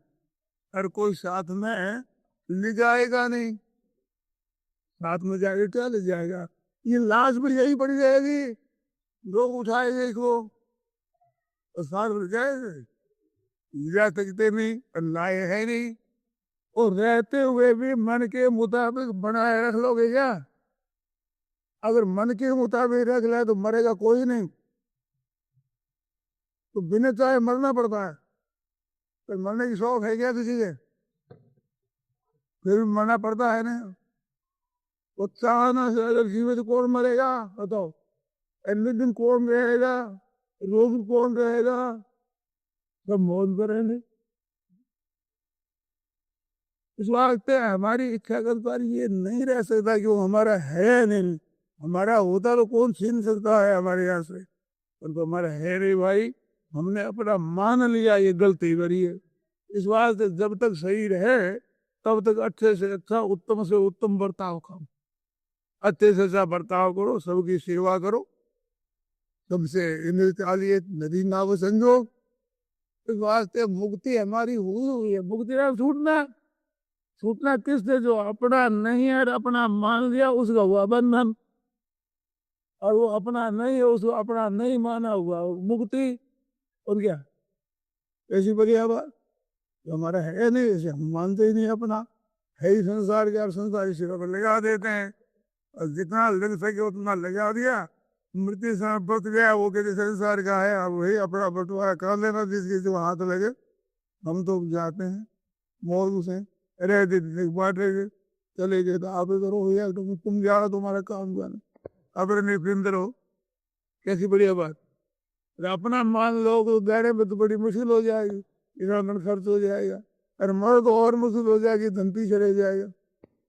और कोई साथ में ले जाएगा नहीं। साथ में जाएगा क्या ले जाएगा? ये लाश भी यही पड़ी रहेगी, लोग उठाएंगे इसको और साथ में जाएंगे, जा सकते नहीं और लाए है नहीं। और रहते हुए भी मन के मुताबिक बनाए रख लोगे क्या? अगर मन के मुताबिक रख ले तो मरेगा कोई नहीं, तो बिना चाहे मरना पड़ता है। तो मरने की शौक है क्या किसी के? फिर भी मरना पड़ता है ना। उत्साह से अगर जीवित कौन मरेगा बताओ? अगले दिन कौन रहेगा, रोग कौन रहेगा? सब मौत पर रहेंगे। इस वास्ते हमारी इच्छा कर पर ये नहीं रह सकता कि वो हमारा है नहीं। हमारा होता तो कौन छीन सकता है हमारे यहाँ से, पर तो हमारा है नहीं भाई, हमने अपना मान लिया, ये गलती करी है। इस वास्ते जब तक सही रहे तब तक अच्छे से अच्छा, उत्तम से उत्तम बर्ताव करो, अच्छे से अच्छा बर्ताव करो, सबकी सेवा करो, सबसे इंद्र चालिए नदी नाव संजोग। इस वास्ते मुक्ति हमारी हुई है। मुक्ति ना छूटना, छूटना किससे? जो अपना नहीं है, अपना मान लिया उसका हुआ बंधन, और वो अपना नहीं है उसको अपना नहीं माना हुआ मुक्ति। और क्या ऐसी बढ़िया बात? जो हमारा है नहीं इसे हम मानते ही नहीं, अपना है ही संसार के, और संसार इसी पर लगा देते हैं, और जितना लग सके उतना लगा दिया। मृत्यु समय बच गया वो कहते संसार का है, अब वही अपना बंटवारा कर लेना जिसकी जो हाथ लगे। हम तो जाते हैं मौज से, रह दे बांटे चले गए तो आप इधर हो या तुम जाओ, तुम्हारा काम जाना, अपने निश्चिंत रहो। कैसी बढ़िया बात। अगर अपना मान लो तो गहरे में तो बड़ी मुश्किल हो जाएगी। इतना धन खर्च हो जाएगा, और मर तो और मुश्किल हो जाएगी, धन पीछे रह जाएगा,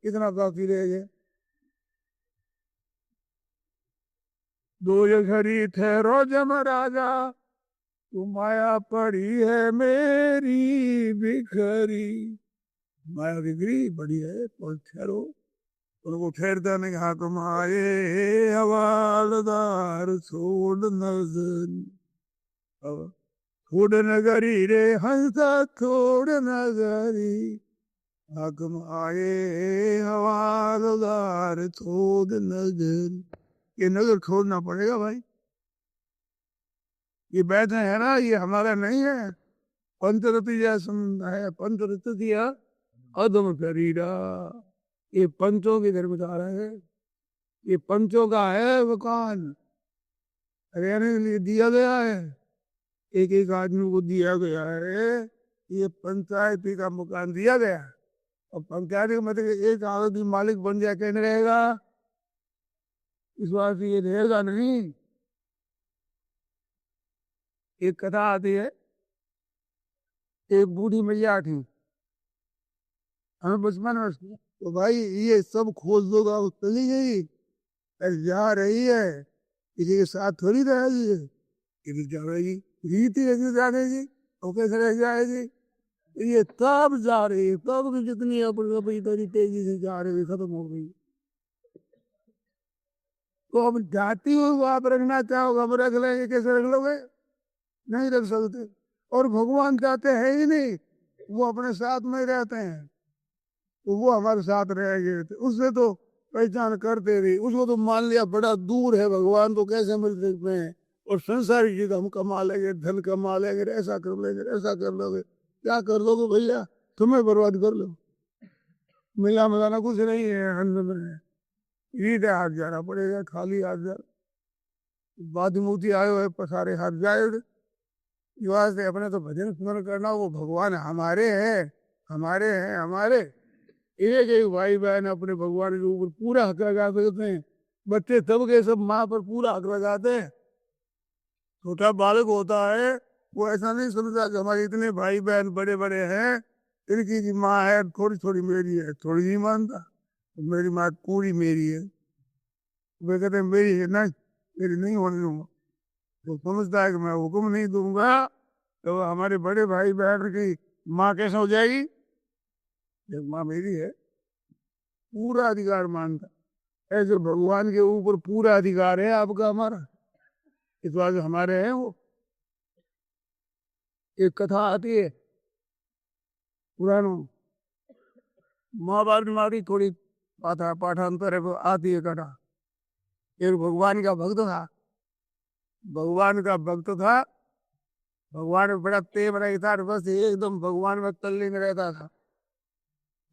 इतना बाकी रह गया। दो घड़ी ठहरो जमराजा, तू माया पड़ी है मेरी बिखरी। माया बिखरी बड़ी है, और ठहरो, उनको ठहरता नहीं, कहा तुम आए हवालदार छोड़ नजर, छोड़ नगरी रे हंसा छोड़ नगरी, हाकम आए हवालदार छोड़ नजर। ये नजर छोड़ना पड़ेगा भाई, ये बैठे है ना, ये हमारा नहीं है, पंचरति जैसा है, पंचरति अदम शरीरा, ये पंचों के घर में जा रहे हैं, ये पंचों का है मकान, रहने के लिए दिया गया है, एक एक आदमी को दिया गया है, ये पंचायती का मकान दिया गया है। और पंचायत का मतलब एक आदमी मालिक बन जाए कहने रहेगा, इस बात से ये रहेगा नहीं। एक कथा आती है, एक बूढ़ी मैया थी, हमें बचपन में, तो भाई ये सब खोज दोगा, वो चली गई, जा रही है, किसी के साथ थोड़ी रहेगी, किसी जा रही रीति रही जाएगी, तो कैसे रह जाएगी, ये तब जा रही है, तब भी जितनी अपनी तेजी से जा रही है, खत्म हो गई। तो अब जाती हो आप रखना चाहोगे, हम रख लेंगे, कैसे रख लोगे, नहीं रख सकते। और भगवान चाहते हैं ही नहीं, वो अपने साथ में रहते हैं, तो वो हमारे साथ रहेंगे, तो उससे तो पहचान करते रही, उसको तो मान लिया बड़ा दूर है भगवान, तो कैसे मिल सकते हैं। और संसारी चीज हम कमा लेंगे, धन कमा लेंगे, ऐसा कर लेंगे, ऐसा कर लोगे, क्या कर लोगे भैया, तुम्हें बर्बाद कर लो, मिला मिलाना कुछ नहीं है, अन्न में सीधे हाथ जाना पड़ेगा, खाली हाथ जा, बादमूती आयो है पसारे हाथ जाए, युवा से अपने तो भजन स्मरण करना, वो भगवान हमारे हैं, हमारे हैं, हमारे। एक एक भाई बहन अपने भगवान के ऊपर पूरा हक लगा सकते हैं, बच्चे तब के सब माँ पर पूरा हक लगाते हैं। छोटा बालक होता है, वो ऐसा नहीं समझता कि हमारे इतने भाई बहन बड़े बड़े हैं, इनकी जी माँ है, थोड़ी थोड़ी मेरी है, थोड़ी नहीं मानता, मेरी माँ पूरी मेरी है, वे कहते हैं मेरी है ना, मेरी नहीं होने दूंगा। वो समझता है कि मैं हुक्म नहीं दूंगा तो हमारे बड़े भाई बहन की माँ कैसे हो जाएगी, जब माँ मेरी है, पूरा अधिकार मानता। ऐसे भगवान के ऊपर पूरा अधिकार है आपका, हमारा, इस बात हमारे हैं वो। एक कथा आती है पुरानो, महाभारत में थोड़ी पाठांतर है, आती है कथा। एक भगवान का भक्त था, भगवान का भक्त था, भगवान में बड़ा प्रेम रहता था, बस एकदम भगवान में तल्लीन रहता था।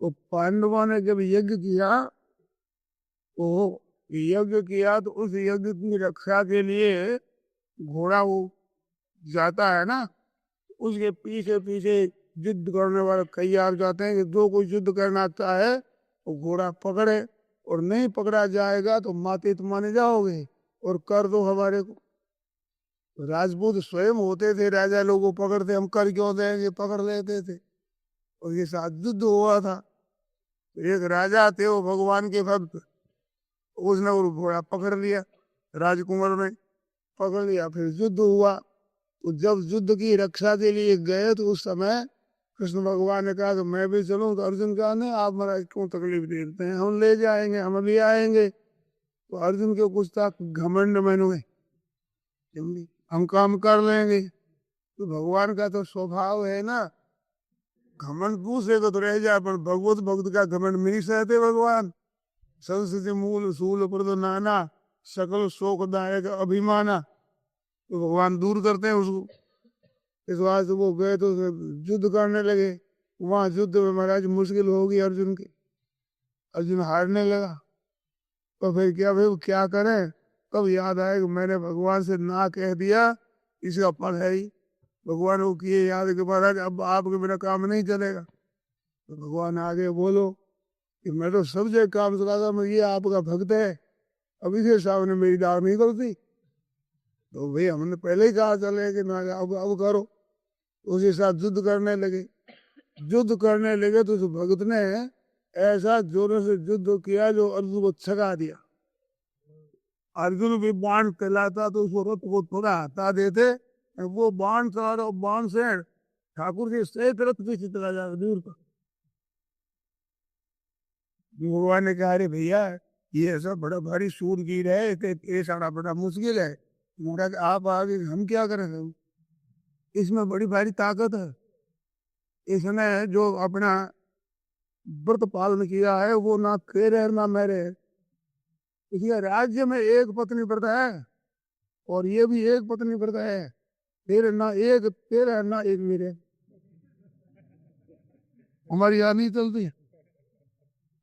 तो पांडवों ने जब यज्ञ किया, तो यज्ञ किया तो उस यज्ञ की रक्षा के लिए घोड़ा वो जाता है ना, उसके पीछे पीछे युद्ध करने वाले तैयार जाते हैं कि जो कोई युद्ध करना चाहे वो घोड़ा पकड़े, और नहीं पकड़ा जाएगा तो माते तो माने जाओगे, और कर दो हमारे को। राजपूत स्वयं होते थे, राजा लोगों को पकड़ते, हम कर क्यों देंगे, पकड़ लेते थे। और ये साथ युद्ध हुआ था, तो एक राजा थे वो भगवान के भक्त, उसने वो घोड़ा पकड़ लिया, राजकुमार ने पकड़ लिया, फिर युद्ध हुआ। तो जब युद्ध की रक्षा के लिए गए तो उस समय कृष्ण भगवान ने कहा कि मैं भी चलूं, तो अर्जुन कहा नहीं, आप मेरा क्यों तकलीफ देते हैं, हम ले जाएंगे, हम भी आएंगे। तो अर्जुन के कुछ था घमंड में, हम काम कर लेंगे। तो भगवान का तो स्वभाव है ना, घमंड दूसरे को तो रह जाए, पर भगवत भक्त का घमंड नहीं सहते भगवान। संस्कृति मूल सूल पर नाना, सकल शोकदायक अभिमाना, तो भगवान दूर करते हैं उसको। इस बात से वो गए तो युद्ध करने लगे, वहां युद्ध में महाराज मुश्किल होगी अर्जुन की, अर्जुन हारने लगा। तो फिर क्या भाई वो क्या करें, तब याद आया कि मैंने भगवान से ना कह दिया, इसका फल है ही। भगवान को किए याद कि महाराज अब आपके बिना काम नहीं चलेगा। तो भगवान आगे बोलो कि मैं तो सब जगह काम चलाता, मैं ये आपका भक्त है, अब इसके सामने मेरी डाक नहीं करती। तो भाई हमने पहले ही कहा चले कि ना अब करो। उसके साथ युद्ध करने लगे। युद्ध करने लगे तो उस भगत ने ऐसा जोरों से युद्ध किया जो अर्जुन को छका दिया। अर्जुन भी बाण चलाता तो उसको रथ को थोड़ा हटा देते, वो बाण चला, बाण से ठाकुर जी सहित रथ पीछे चला जाता दूर तक। भगवान ने कहा अरे भैया ये ऐसा बड़ा भारी शूरवीर है, ये सारा बड़ा मुश्किल है, मेरा आप आगे हम क्या करें, इसमें बड़ी भारी ताकत है। इसने जो अपना व्रत पालन किया है वो ना तेरे है ना मेरे है। इसलिए राज्य में एक पत्नी व्रत है और ये भी एक पत्नी व्रत है, तेरे ना एक तेरे है ना एक मेरे। हमारी यहाँ नहीं चलती,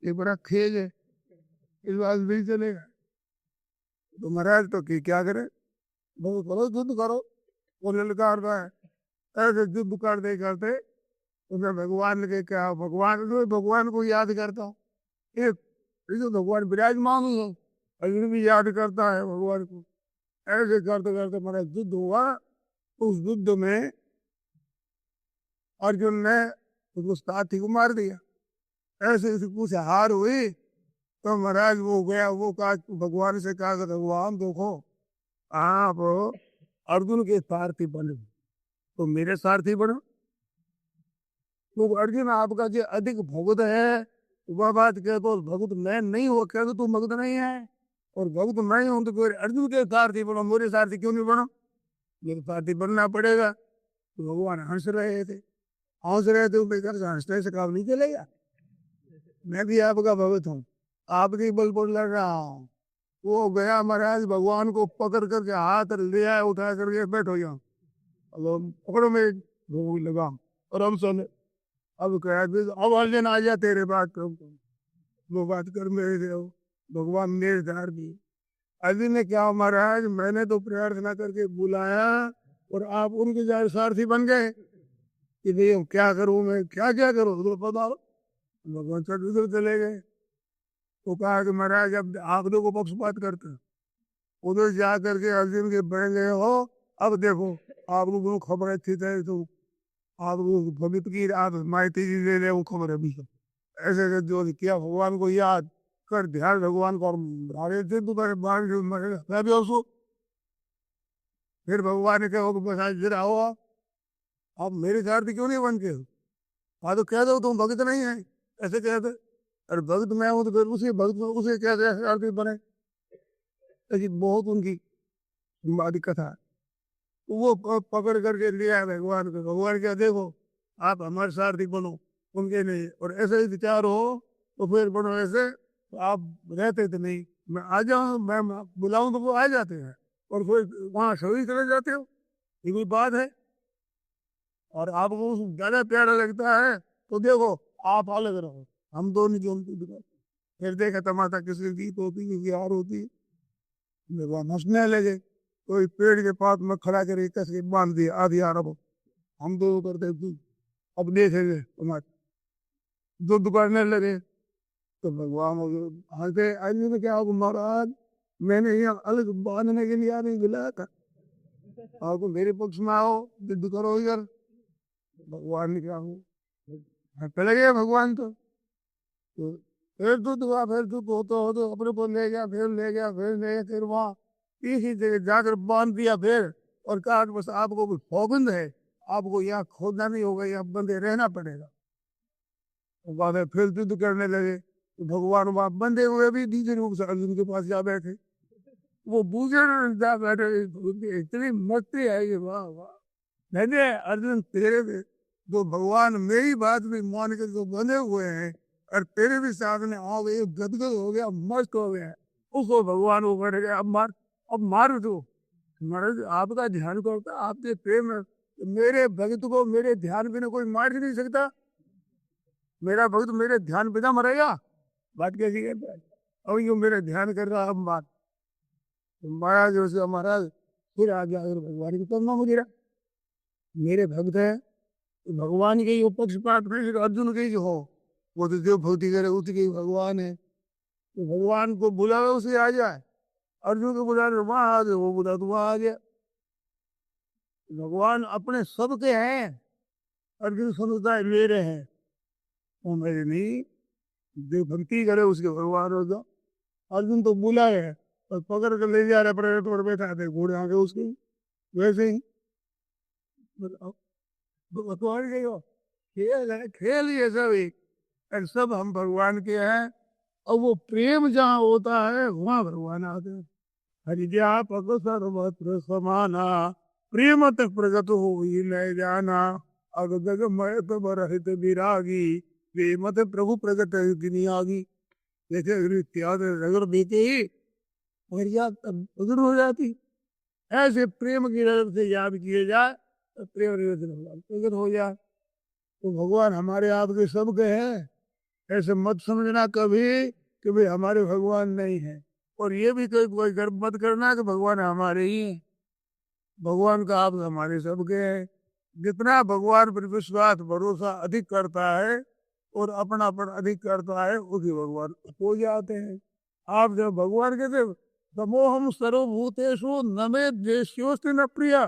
ये बड़ा खेज है, इस बात नहीं चलेगा। तो महाराज तो क्या करे, बहुत करो युद्ध करो, वो ललकारता है। ऐसे युद्ध करते करते उसने भगवान के क्या, भगवान को याद करता हूँ, एक तो भगवान विराजमान हो, अर्जुन भी याद करता है भगवान को। ऐसे करते करते मेरा युद्ध हुआ। उस युद्ध में अर्जुन ने उसको साथी को मार दिया। ऐसे कुछ हार हुई तो महाराज वो गया, वो कहा भगवान से कहा भगवान देखो आप अर्जुन के सारथी बने तो मेरे सारथी बनो। तो अर्जुन आपका जो अधिक भगत है वह बात कह तो भगत मैं नहीं हो, कह तो तू भगत नहीं है, और भगत मैं हूं तो फिर अर्जुन के सारथी बनो, मेरे सारथी क्यों नहीं बनो, मेरे सारथी बनना पड़ेगा। तो भगवान हंस रहे थे, हंसने से काम नहीं चलेगा, मैं भी आपका भगत हूँ, आपके बल पर लड़ रहा हूँ। वो गया महाराज भगवान को पकड़ करके हाथ ले आया, उठा करके बैठो यहाँ, पकड़ो मेरे लगाम और हम सुन। अब कहा अब अर्जुन आ जा तेरे बात कर, वो बात कर मेरे से भगवान मेरे धार दी। अर्जुन ने क्या महाराज मैंने तो प्रार्थना करके बुलाया और आप उनके जाए सारथी बन गए कि नहीं क्या करूं मैं, क्या क्या करूं तो बताओ। भगवान चट उधर चले गए। तो कहा कि महाराज अब आप लोग को पक्षपात करते हैं, उधर जा करके अर्जुन के बैठ गए हो, अब देखो आप लोगों को खबर अच्छी है तो आप लोग भवित की आप माइती जी ले रहे वो खबर अभी सब ऐसे ऐसे जो किया भगवान को याद कर, ध्यान भगवान को और थे तो मैं भी उसको फिर भगवान ने कहा बस आज जरा आओ आप मेरे सारथी क्यों नहीं बनते हो, हाँ तो कह दो तुम भक्त नहीं है, ऐसे कहते अरे भक्त मैं हूँ तो फिर उसी भक्त में उसे कैसे सारथी बने। ऐसी बहुत उनकी बारी कथा है। तो वो पकड़ करके लिया भगवान को, भगवान क्या देखो आप हमारे सारथी बनो, उनके नहीं, और ऐसे ही विचार हो तो फिर बनो ऐसे, तो आप रहते थे नहीं, मैं आ जाऊँ मैं बुलाऊं तो वो आ जाते हैं और फिर वहाँ सभी चले जाते हो, ये कोई बात है। और आपको ज्यादा प्यारा लगता है तो देखो आप अलग रहो, हम दोनों जो फिर देखा तमाशा किसी गीत होती किसी हार होती, भगवान हंसने लगे। कोई पेड़ के पास में खड़ा करके कैसे बांध दिया आधी आरब, हम दोनों करते तू अब देखेंगे तुम्हारे दो दुकाने लगे। तो भगवान हंसे आदमी में क्या हो महाराज मैंने यहाँ अलग बांधने के लिए नहीं बुलाया था, आपको मेरे पक्ष में आओ युद्ध करो यार। भगवान ने क्या हो चले गए भगवान तो फिर दुख हुआ, फिर दुख होता हो तो अपने को ले गया, फिर ले गया, फिर ले गया, फिर वहां इसी जगह जाकर बांध दिया फिर, और कहा कि बस आपको कुछ सौगंध है, आपको यहाँ खोदना नहीं होगा, यहाँ बंदे रहना पड़ेगा। तो बाद में फिर युद्ध करने लगे तो भगवान वहां बंधे हुए भी दूसरे रूप से अर्जुन के पास जा बैठे, वो दूसरे जा बैठे, इतनी मस्ती है कि वाह वाह। नहीं अर्जुन तेरे भी तो भगवान मेरी बात भी मान के जो बंधे हुए हैं और तेरे भी सामने आओ गए गदगद हो गया मस्त हो गया, उसको भगवान को बैठ गया अब मार दो। महाराज आपका ध्यान करता आपके प्रेम है, मेरे भक्त को मेरे ध्यान बिना कोई मार नहीं सकता, मेरा भक्त मेरे ध्यान बिना मरेगा, बात कैसी है। अब यूं मेरे ध्यान कर रहा अब मार, तो महाराज उसे महाराज फिर आ गया भगवान की करना मुझे मेरे भक्त है तो भगवान के ही पक्षपात में अर्जुन के ही हो, वो तो जो भक्ति करे उसके भगवान है, तो भगवान को बुलावे उसे आ जाए, अर्जुन को बुला रहे वहां आ गए, वो बुला तो वहां आ गया। भगवान अपने सबके हैं, अर्जुन समझता है मेरे हैं, वो मेरे नहीं। जो भक्ति करे उसके भगवान हो जाओ। अर्जुन तो बुला है और पकड़ कर ले जा रहे पर्वत पर बैठा थे, घोड़े आगे उसके, वैसे ही बताओ, भगवान के हो खेल है, खेल ये सब एक, और सब हम भगवान के हैं। और वो प्रेम जहाँ होता है वहाँ भगवान आते हैं। हरिव्यापक सर्वत्र समाना, प्रेमत प्रगत हो ही न जाना, अग जग मय तो बरहित विरागी, प्रेमत प्रभु प्रगट आगी। जैसे रगड़ देते ही और याद प्रगट हो जाती, ऐसे प्रेम की नजर से याद किए जाए तो प्रेम प्रगट हो जाए। तो भगवान हमारे आपके सबके हैं, ऐसे मत समझना कभी कि भाई हमारे भगवान नहीं है। और ये भी कोई गर्व मत करना कि भगवान हमारे ही हैं। भगवान का आप हमारे सबके हैं। जितना भगवान पर विश्वास भरोसा अधिक करता है और अपनापन अधिक करता है, उसी भगवान हो जाते हैं। आप जब भगवान कहते समोहम सर्वभूतेषु न मे द्वेष्योस्ति न प्रिया,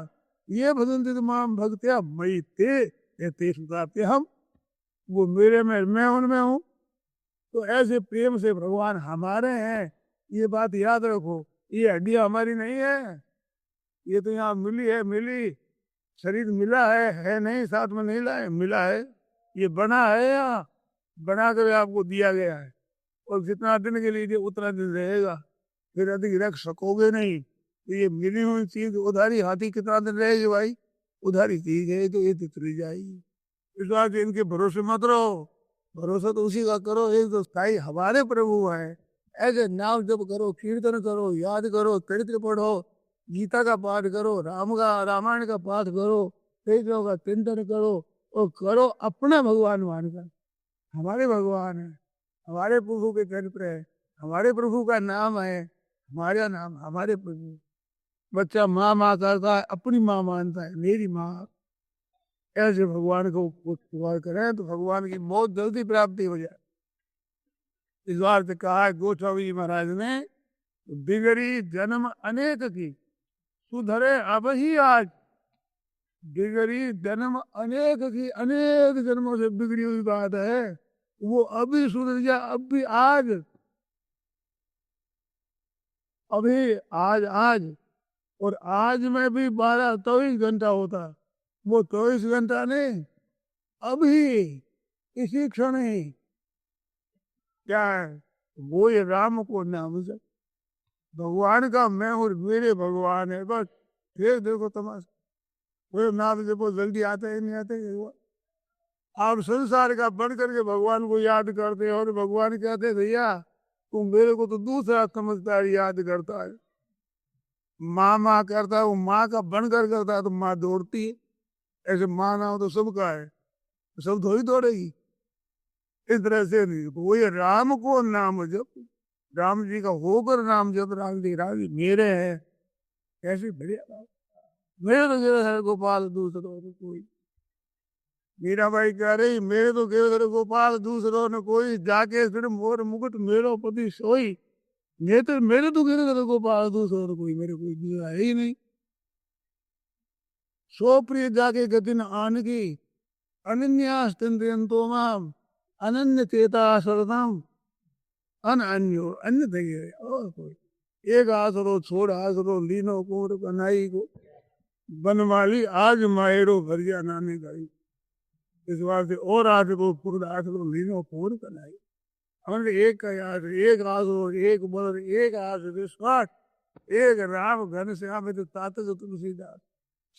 ये भजन्ति माम भक्त्या मयि ते तेषु हम, वो मेरे में मैं उनमें हूँ। तो ऐसे प्रेम से भगवान हमारे हैं, ये बात याद रखो। ये हड्डियां हमारी नहीं है, ये तो यहाँ मिली है, मिली शरीर मिला है नहीं, साथ में नहीं लाए, मिला है। ये बना है यहाँ, बना कर आपको दिया गया है। और जितना दिन के लिए उतना दिन रहेगा, फिर अधिक रख सकोगे नहीं। तो ये मिली हुई चीज उधारी हाथी कितना दिन रहेगी भाई, उधारी चीज है तो ये तितरी जाएगी। इस बात इनके भरोसे मत रहो, भरोसा तो उसी का करो, एक तो स्थाई हमारे प्रभु है। ऐसे नाम जप करो, कीर्तन करो, याद करो, चरित्र पढ़ो, गीता का पाठ करो, रामायण का पाठ करो, वेदों का चिंतन करो, और करो अपना भगवान मानकर। हमारे भगवान है, हमारे प्रभु के चरित्र है, हमारे प्रभु का नाम है, हमारा नाम हमारे प्रभु। बच्चा माँ माँ करता है, अपनी माँ मानता है मेरी माँ। ऐसे भगवान को पुकार करें तो भगवान की बहुत जल्दी प्राप्ति हो जाए। इस बार से कहा है गोस्वामी महाराज ने, बिगड़ी जन्म अनेक की, सुधरे अब ही आज। बिगड़ी जन्म अनेक की, अनेक जन्मों से बिगड़ी हुई बात है, वो अभी सुधर जाए, अब भी आज, अभी आज आज। और आज में भी 12-24 घंटा होता, वो 24 घंटा नहीं, अभी इसी क्षण ही। क्या है वो, ये राम को नाम से भगवान का मैं हूँ, मेरे भगवान है, बस। फिर देखो तमाशा, वो नाम जब जल्दी आते ही नहीं आते। आप संसार का बन करके भगवान को याद करते हो, और भगवान कहते भैया तुम मेरे को तो दूसरा समझदार याद करता है। माँ माँ करता है, वो माँ का बनकर करता है तो माँ दौड़ती है। ऐसे माँ ना हो तो सबका है, सब थोड़ी दौड़ेगी। इस तरह से नहीं, वो ये राम को नाम जप, राम जी का होकर नाम जप, राम जी मेरे हैं, कैसी बढ़िया बात। मेरे तो गिरधर गोपाल दूसरों ने कोई, मीरा भाई कह रही मेरे तो गिरधर गोपाल दूसरों ने कोई, जाके फिर मोर मुकुट मेरो पति सोई। मेरे तो गिरधर गोपाल दूसरों ने कोई, मेरे कोई दूसरा है ही नहीं। सो प्रिय जाके गति न आन की, अनन्यास्तिंतो माम अनन्य चेता शरतम, अन्यो अन्य थे और कोई। एक आसरो छोड़ आसरो लीनो कुंवर कन्हई को, बनवाली आज मायरो भरिया नाने गई। इस बार से और आसरो खुद आसरो लीनो कुंवर कन्हई। हमने एक का याद, एक आसरो, एक बल, एक आस विश्वास, एक राम घन श्याम तो तातक तुलसीदास।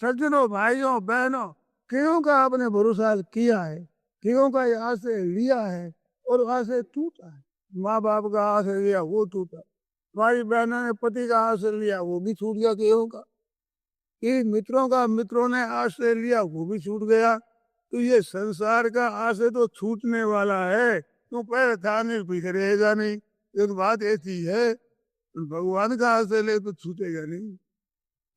सज्जनों, भाइयों, बहनों, क्यों का आपने भरोसा किया है, क्यों का यहाँ से लिया है और वहां से टूटा है। माँ बाप का हाथ से लिया वो टूटा, तुम्हारी बहनों ने पति का हाथ से लिया वो भी छूट गया, क्यों का। मित्रों का मित्रों ने हाथ से लिया वो भी छूट गया। तो ये संसार का हाथ से तो छूटने वाला है, तू पहले था नहीं पीछे रहेगा नहीं। एक बात ऐसी है, भगवान का हाथ से ले तो छूटेगा नहीं,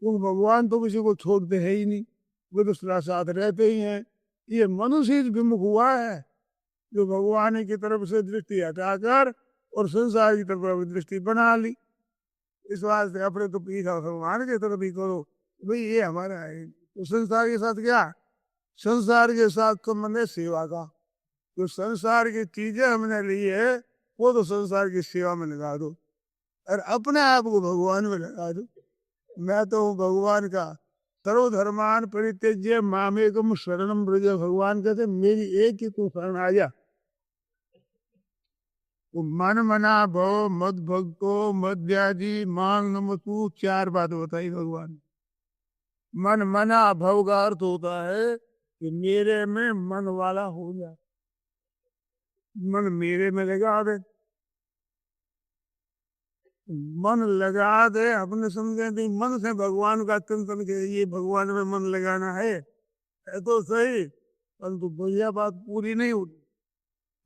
क्योंकि भगवान तो किसी को छोड़ते है ही नहीं, वो तो सदा साथ रहते ही हैं। ये मनुष्य विमुख हुआ है जो भगवान की तरफ से दृष्टि हटाकर और संसार की तरफ दृष्टि बना ली। इस वास्ते अपने तो पीछा भगवान की तरफ ही करो, भाई ये हमारा है, तो संसार के साथ क्या संसार के साथ संबंध है सेवा का। जो संसार की चीजें हमने ली है वो तो संसार की सेवा में लगा दो और अपने आप को भगवान में लगा दो। मैं तो हूँ भगवान का। सर्वधर्मान परित्यज्य मामेकम शरणम ब्रज। भगवान कहते मेरी एक ही तू शरण आ जा। वो मन मना भव मद भक्तो मध्याजी मांग नमतु 4 बात बताई भगवान। मन मना भव का अर्थ होता है कि मेरे में मन वाला हो जाए। मन मेरे में लगा दे, मन लगा दे। अपने समझे नहीं मन से भगवान का चिंतन के ये भगवान में मन लगाना है तो सही, परंतु बढ़िया बात पूरी नहीं होती।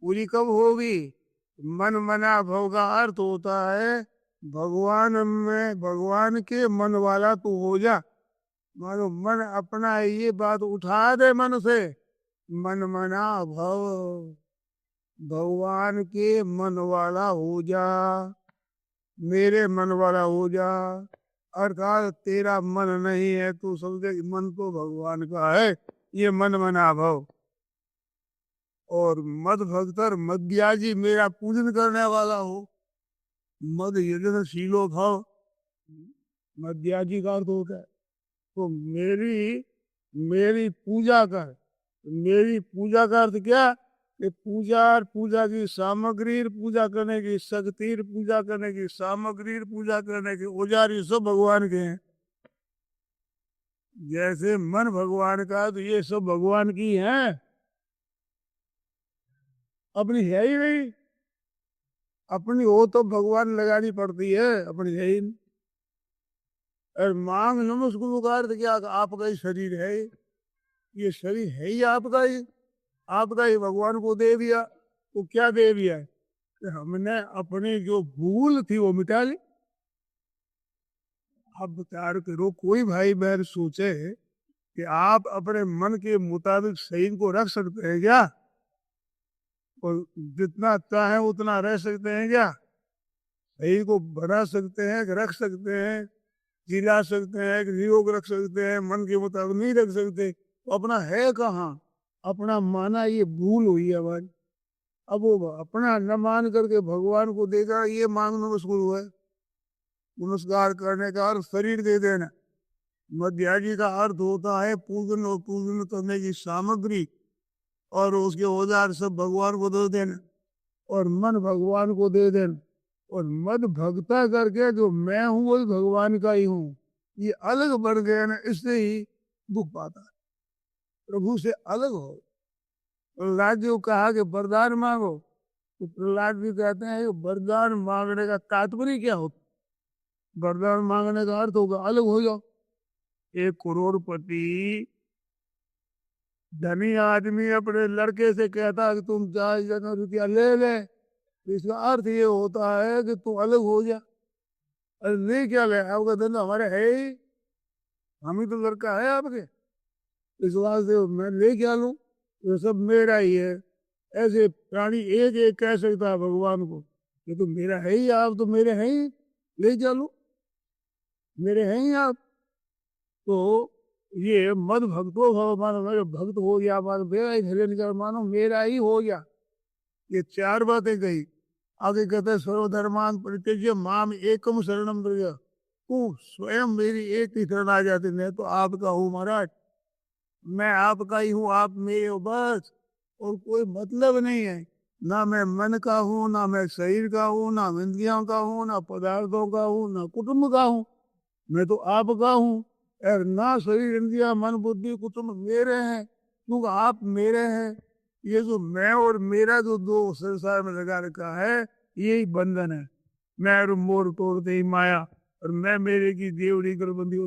पूरी कब होगी? मन मना भव का अर्थ होता है भगवान में, भगवान के मन वाला तू हो जा। मानो मन अपना ये बात उठा दे मन से, मन मना भव, भगवान के मन वाला हो जा, मेरे मन वाला हो जा। अर्थात तेरा मन नहीं है, तू समझे कि मन तो भगवान का है, ये मन मना भव। और मद भक्तर मद्याजी मेरा पूजन करने वाला हो। मद यजन शीलो भव, मद्याजी का अर्थ होता है तो मेरी पूजा कर। मेरी पूजा का अर्थ क्या? कि पूजा की सामग्री, पूजा करने की शक्ति, पूजा करने की सामग्री, पूजा करने के औजार ये सब भगवान के हैं। जैसे मन भगवान का तो ये सब भगवान की हैं, अपनी है ही नहीं। अपनी हो तो भगवान लगानी पड़ती है, अपनी है ही नहीं। और मांग नमस्कार का अर्थ क्या? आपका ही शरीर है, ये शरीर है ही आपका ही, आपका ही भगवान को दे दिया। तो क्या दे दिया है कि हमने अपनी जो भूल थी वो मिटा ली। आप विचार करो, कोई भाई बहन सोचे कि आप अपने मन के मुताबिक शरीर को रख सकते हैं क्या? और जितना चाहे उतना रह सकते हैं क्या? शरीर को बना सकते हैं, रख सकते हैं, जिला सकते हैं, निरोग रख सकते हैं, मन के मुताबिक नहीं रख सकते। तो अपना है कहाँ? अपना माना ये भूल हुई है हमारी। अब वो अपना न मान करके भगवान को देगा, ये मांग नमस्कार हुआ है। नमस्कार करने का अर्थ शरीर दे देना। मध्याजी का अर्थ होता है पूजन, और पूजन करने की सामग्री और उसके औजार सब भगवान को दे देना और मन भगवान को दे देना। और मद भक्ता करके जो मैं हूँ वही भगवान का ही हूँ, ये अलग बढ़ गया ना, इससे ही दुख पाता है। प्रभु से अलग हो। प्रहलाद जी को कहा कि वरदान मांगो, तो प्रहलाद जी कहते हैं वरदान मांगने का तात्पर्य क्या होता? वरदान मांगने का अर्थ होगा अलग हो जाओ। 1 करोड़पति धनी आदमी अपने लड़के से कहता है कि तुम 4,000 रुपया ले ले, तो इसका अर्थ ये होता है कि तू अलग हो जा। अरे नहीं, क्या ले? आपका धन हमारे है ही, हम ही तो लड़का है आपके, इस वास्ते मैं ले क्या लूं? ये सब मेरा ही है। ऐसे प्राणी एक एक कह सकता है भगवान को ये तो मेरा है ही, आप तो मेरे हैं ही, ले क्या लूं, मेरे हैं ही आप। तो ये मद भक्तो भव, मानो मेरे भक्त हो गया, मानो मेरा ही धैर्य निकल, मानो मेरा ही हो गया। ये 4 बातें कही। आगे कहते सर्वधर्मान परित्यज्य माम एकम शरणम ब्रज। तू स्वयं मेरी एक ही शरण आ जाती, मैं तो आपका हूँ महाराज, मैं आपका ही हूँ, आप मेरे हो बस, और कोई मतलब नहीं है। ना मैं मन का हूँ, ना मैं शरीर का हूँ, ना इंद्रियों का हूँ, ना पदार्थों का हूँ, ना कुटुंब का हूँ, मैं तो आपका हूँ। और ना शरीर इंद्रिया मन बुद्धि कुटुंब मेरे हैं, क्योंकि आप मेरे हैं। ये जो मैं और मेरा जो दो संसार में लगा रखा है यही बंधन है। मैं और मोर तोड़ते ही माया, और मैं मेरे की देवड़ी कर बंदी